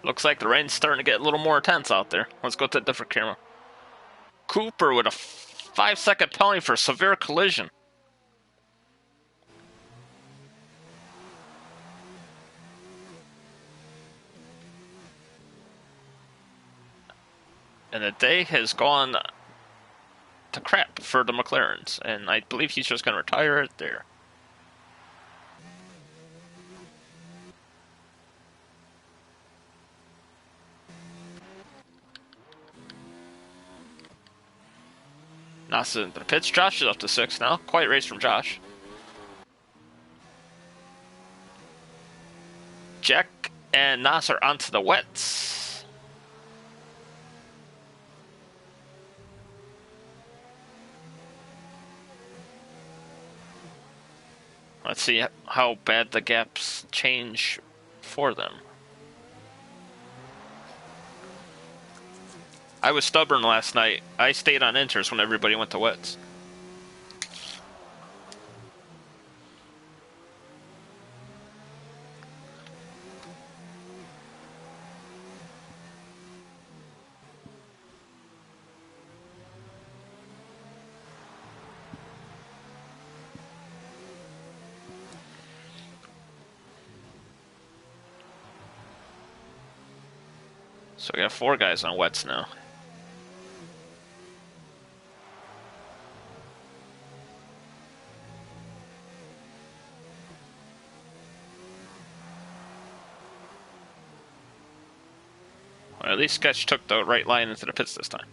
Looks like the rain's starting to get a little more intense out there. Let's go to a different camera. Cooper with a 5-second penalty for severe collision. And the day has gone to crap for the McLarens. And I believe he's just going to retire it there. Nasa into the pits. Josh is up to 6 now. Quiet race from Josh. Jack and Nas are onto the wets. Let's see how bad the gaps change for them. I was stubborn last night. I stayed on inters when everybody went to wets. So we have 4 guys on wets now. Well, at least Sketch took the right line into the pits this time.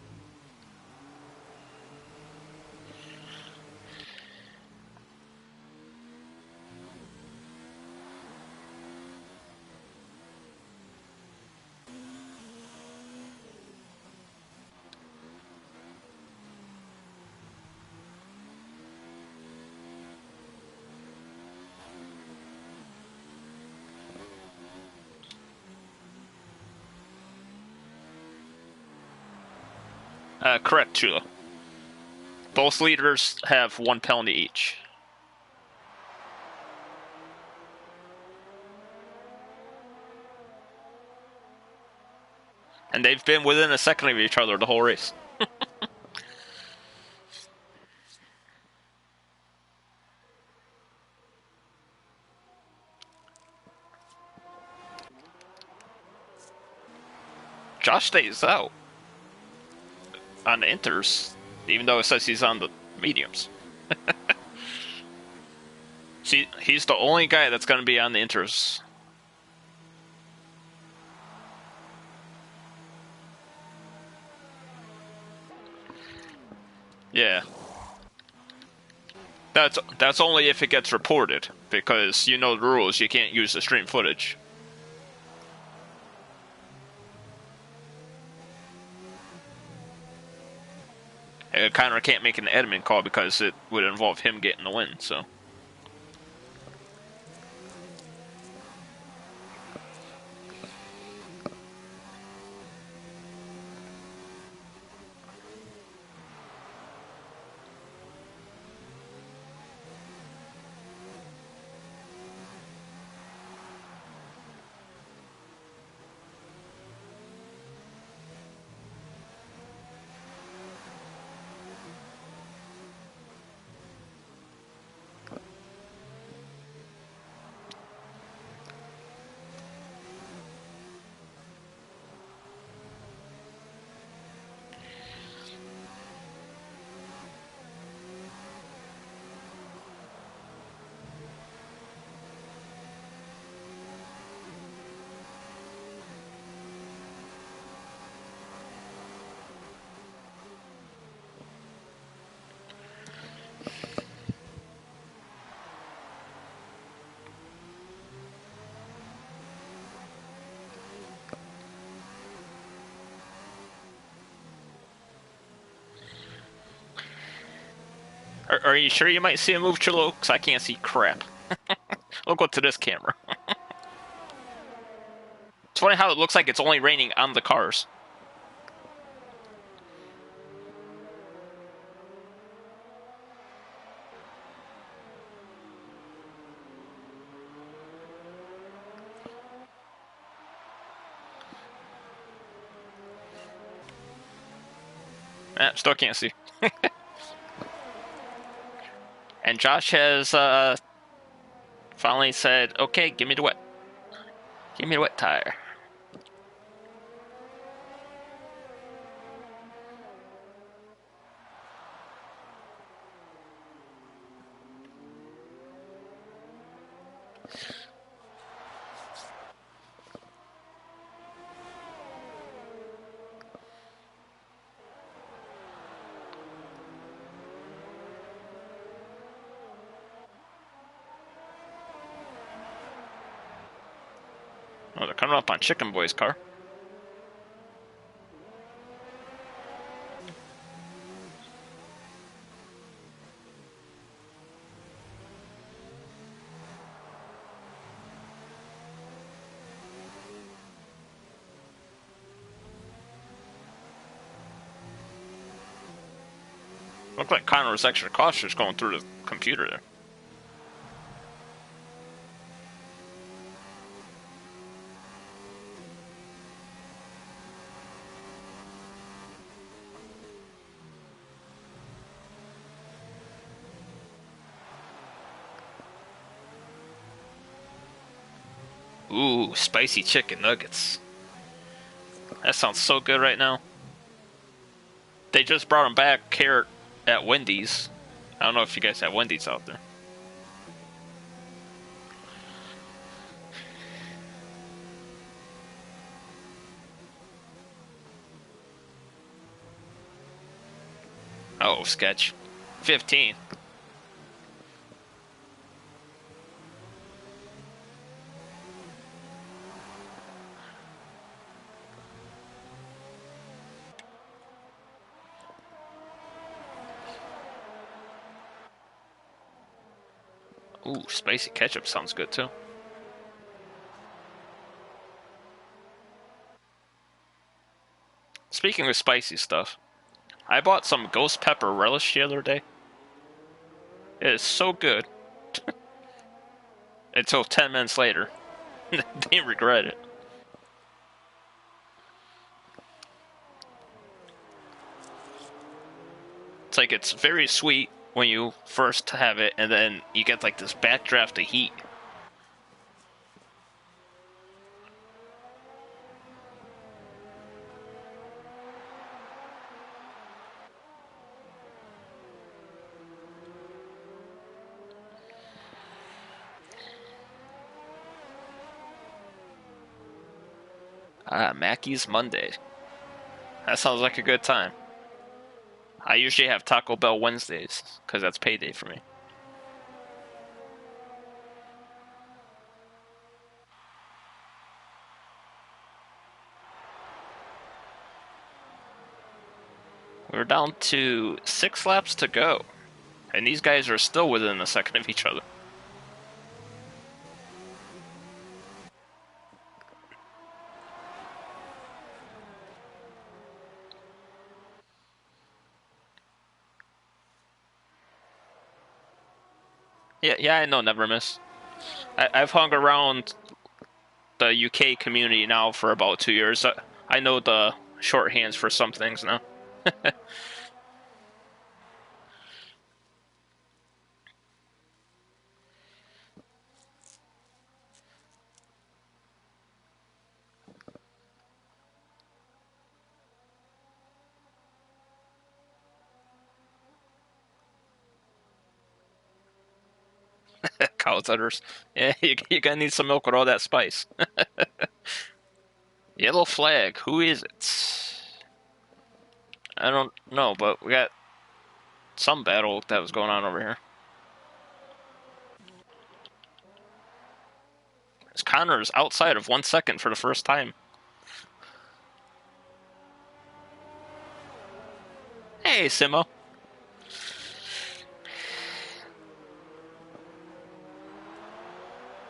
Correct, Chula. Both leaders have 1 penalty each. And they've been within a second of each other the whole race. Josh stays out on the inters, even though it says he's on the mediums. See, he's the only guy that's going to be on the inters. Yeah. That's only if it gets reported, because you know the rules, you can't use the stream footage. Connor can't make an admin call because it would involve him getting the win, so. Are you sure you might see a move, Chilo? Because I can't see crap. Look up to this camera. It's funny how it looks like it's only raining on the cars. Still can't see. And Josh has finally said, okay, give me the wet. Give me the wet tire. Oh, they're coming up on Chicken Boy's car. Looked like Connor was extra cautious going through the computer there. Ooh, spicy chicken nuggets. That sounds so good right now. They just brought them back here at Wendy's. I don't know if you guys have Wendy's out there. Oh, sketch. 15. Ooh, spicy ketchup sounds good too. Speaking of spicy stuff, I bought some ghost pepper relish the other day. It is so good. Until 10 minutes later. They regret it. It's like it's very sweet when you first have it, and then you get like this backdraft of heat. Mackey's Monday. That sounds like a good time. I usually have Taco Bell Wednesdays, because that's payday for me. We're down to 6 laps to go. And these guys are still within a second of each other. Yeah, I know Never Miss. I've hung around the UK community now for about 2 years. I know the shorthands for some things now. College udders. Yeah, you're gonna need some milk with all that spice. Yellow flag. Who is it? I don't know, but we got some battle that was going on over here. Connor's outside of 1 second for the first time. Hey, Simo.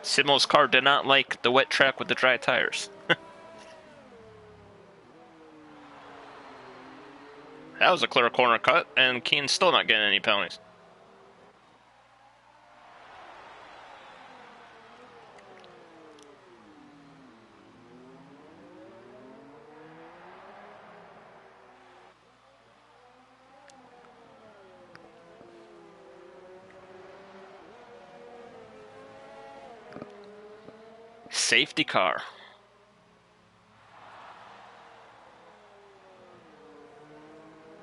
Simo's car did not like the wet track with the dry tires. That was a clear corner cut, and Keen's still not getting any penalties. Safety car.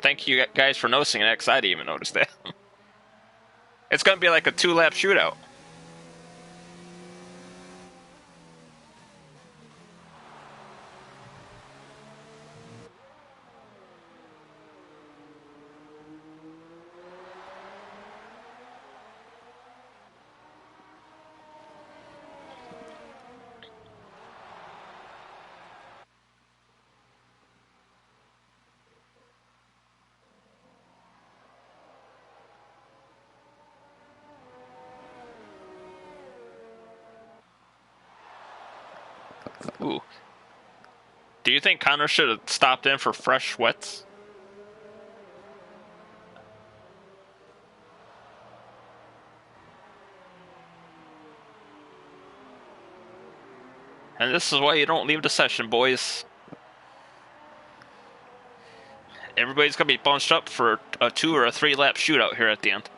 Thank you guys for noticing that, because I didn't even notice that. It's going to be like a 2-lap shootout. Ooh. Do you think Connor should have stopped in for fresh wets? And this is why you don't leave the session, boys. Everybody's going to be bunched up for a 2 or a 3-lap shootout here at the end.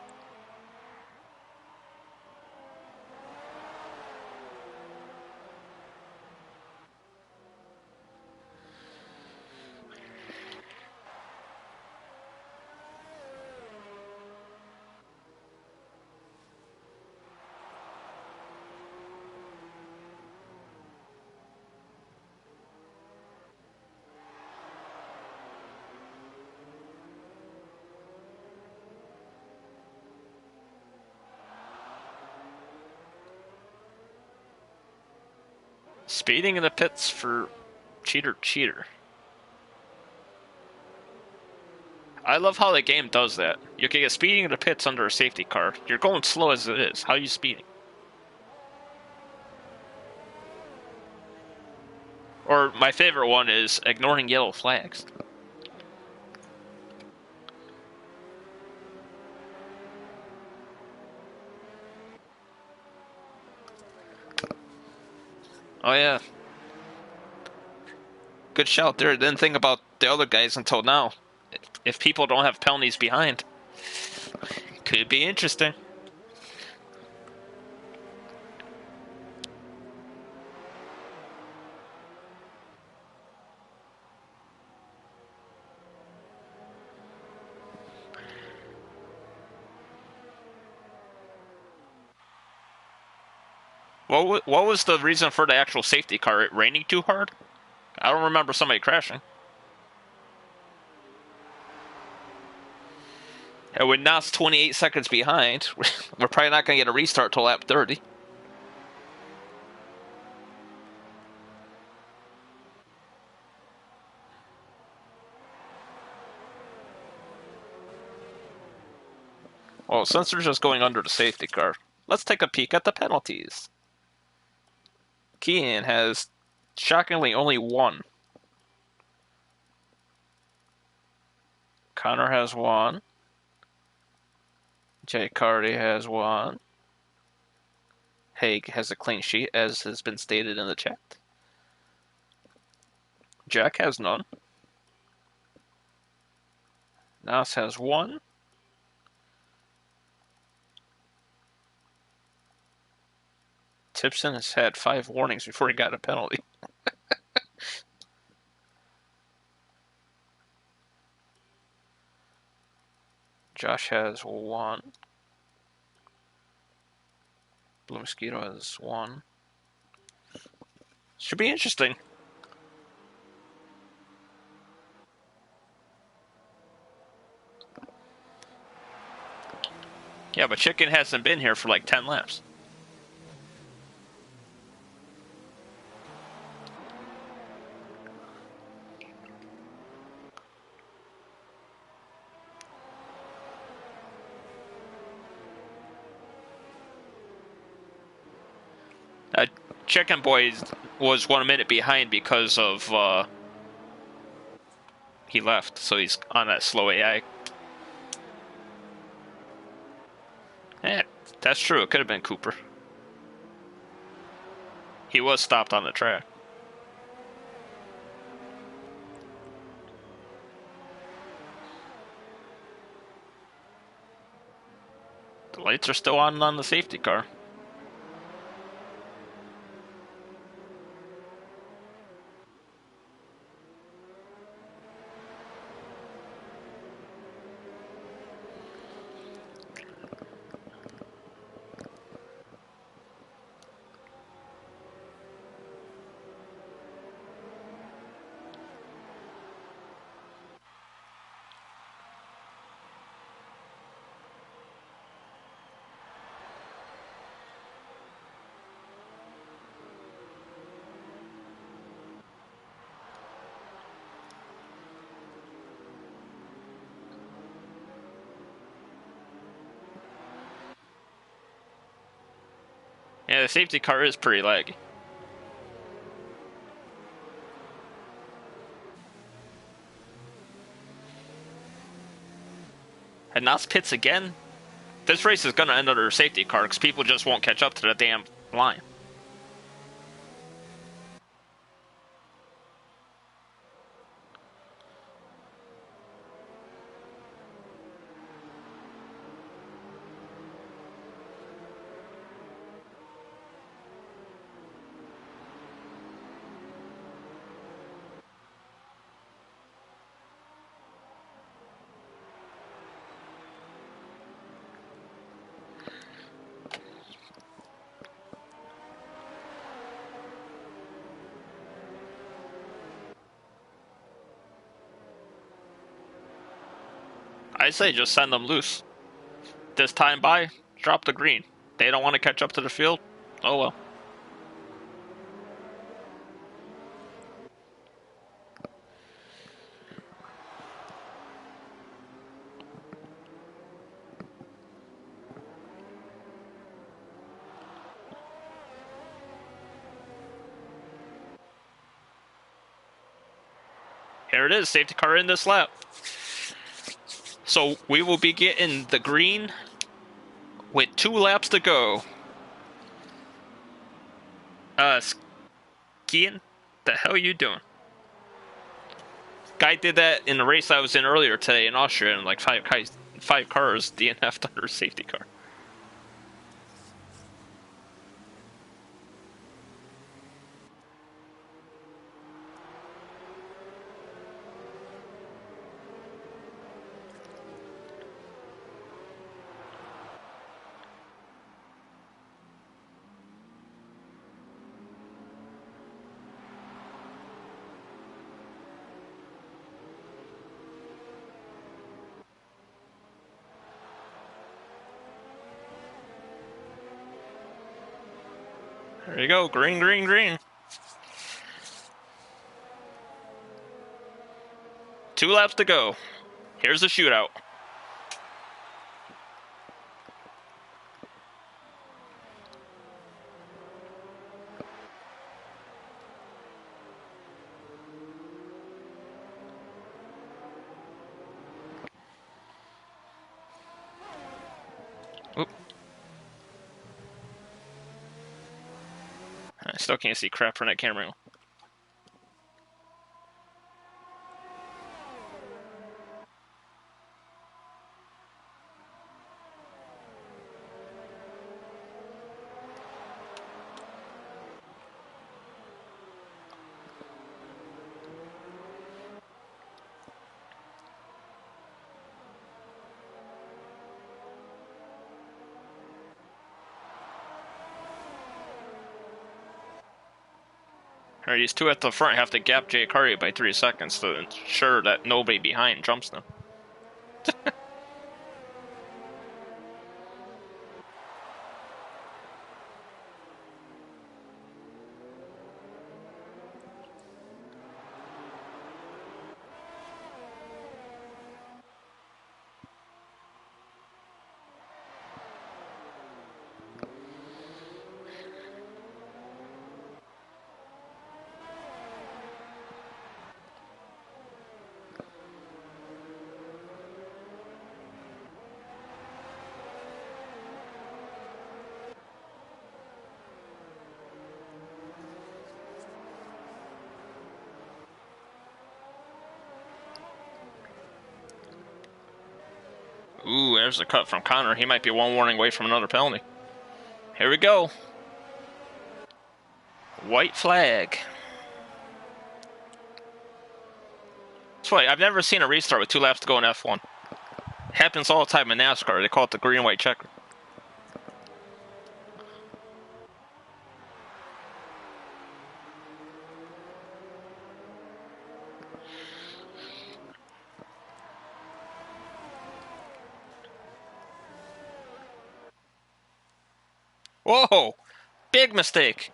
Speeding in the pits for cheater. I love how the game does that. You can get speeding in the pits under a safety car. You're going slow as it is. How are you speeding? Or my favorite one is ignoring yellow flags. Oh yeah, good shout there. Didn't think about the other guys until now. If people don't have penalties behind, could be interesting. What was the reason for the actual safety car? It raining too hard? I don't remember somebody crashing. And with Nas 28 seconds behind, we're probably not going to get a restart till lap 30. Well, since they're just going under the safety car, let's take a peek at the penalties. Kean has, shockingly, only one. Connor has one. Jay Cardi has one. Haig has a clean sheet, as has been stated in the chat. Jack has none. Nas has one. Tipson has had 5 warnings before he got a penalty. Josh has one. Blue Mosquito has one. Should be interesting. Yeah, but Chicken hasn't been here for like 10 laps. Chicken Boy was 1 minute behind because of he left, so he's on that slow AI. Yeah, that's true. It could have been Cooper. He was stopped on the track. The lights are still on the safety car. Yeah, the safety car is pretty laggy. And Nas pits again. This race is going to end under a safety car because people just won't catch up to the damn line. I say just send them loose. This time by, drop the green. They don't want to catch up to the field? Oh well. Here it is, safety car in this lap. So we will be getting the green with 2 laps to go. Kean, the hell you doing? Guy did that in the race I was in earlier today in Austria, and like five cars DNF'd under safety car. There you go, green, green, green. 2 laps to go. Here's the shootout. Oop. I still can't see crap from that camera angle. Alright, these two at the front have to gap Jay Curry by 3 seconds to ensure that nobody behind jumps them. Ooh, there's a cut from Connor. He might be one warning away from another penalty. Here we go. White flag. That's funny, I've never seen a restart with 2 laps to go in F1. Happens all the time in NASCAR. They call it the green-white checker. Whoa! Big mistake.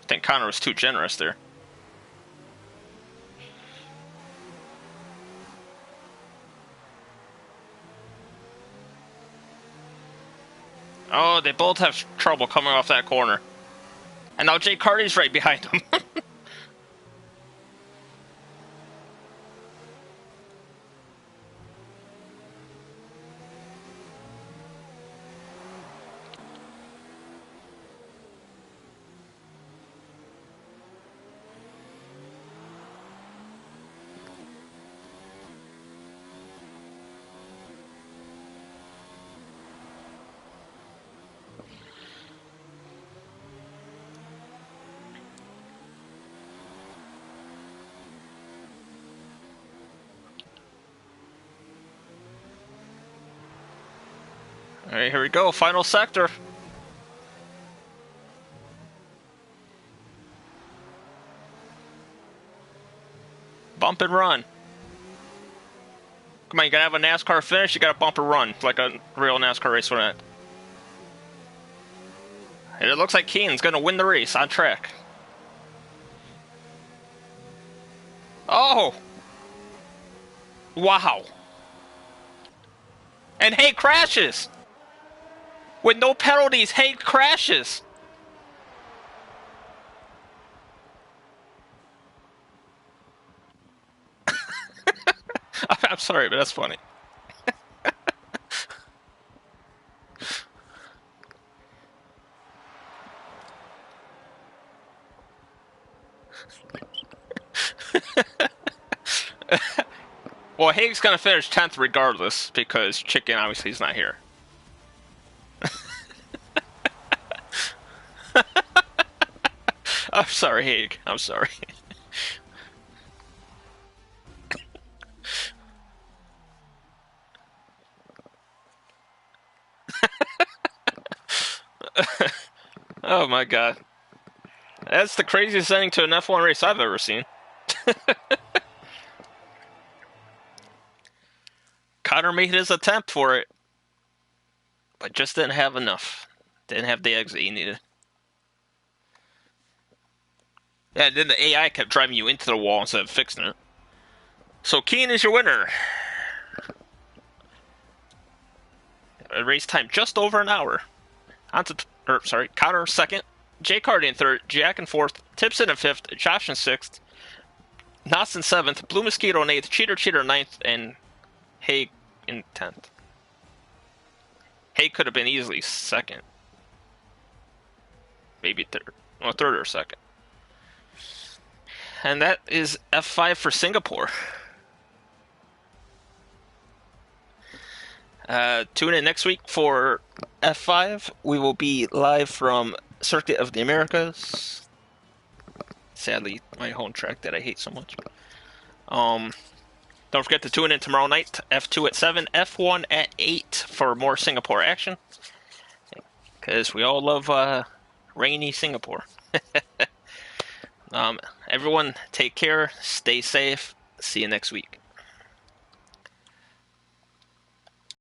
I think Connor was too generous there. Oh, they both have trouble coming off that corner. And now Jay Carty's right behind him. Alright, here we go. Final sector. Bump and run. Come on, you gotta have a NASCAR finish, you gotta bump and run, like a real NASCAR race would. And it looks like Keenan's gonna win the race on track. Oh! Wow. And Hank crashes! With no penalties, Hank crashes! I'm sorry, but that's funny. Well, Haig's gonna finish 10th regardless because Chicken obviously is not here. I'm sorry, Haig. I'm sorry. Oh my god. That's the craziest ending to an F1 race I've ever seen. Connor made his attempt for it, but just didn't have enough. Didn't have the exit he needed. Yeah, then the AI kept driving you into the wall instead of fixing it. So Keen is your winner. A race time just over an hour. Connor second, Jay Cardi in third, Jack in fourth, Tipson in fifth, Josh in sixth, Knots in seventh, Blue Mosquito in eighth, Cheater ninth, and Haig in 10th. Haig could have been easily second. Maybe third. Well, third or second. And that is F5 for Singapore. Tune in next week for F5. We will be live from Circuit of the Americas. Sadly, my home track that I hate so much. Don't forget to tune in tomorrow night. F2 at 7, F1 at 8 for more Singapore action. Because we all love rainy Singapore. Everyone, take care. Stay safe. See you next week.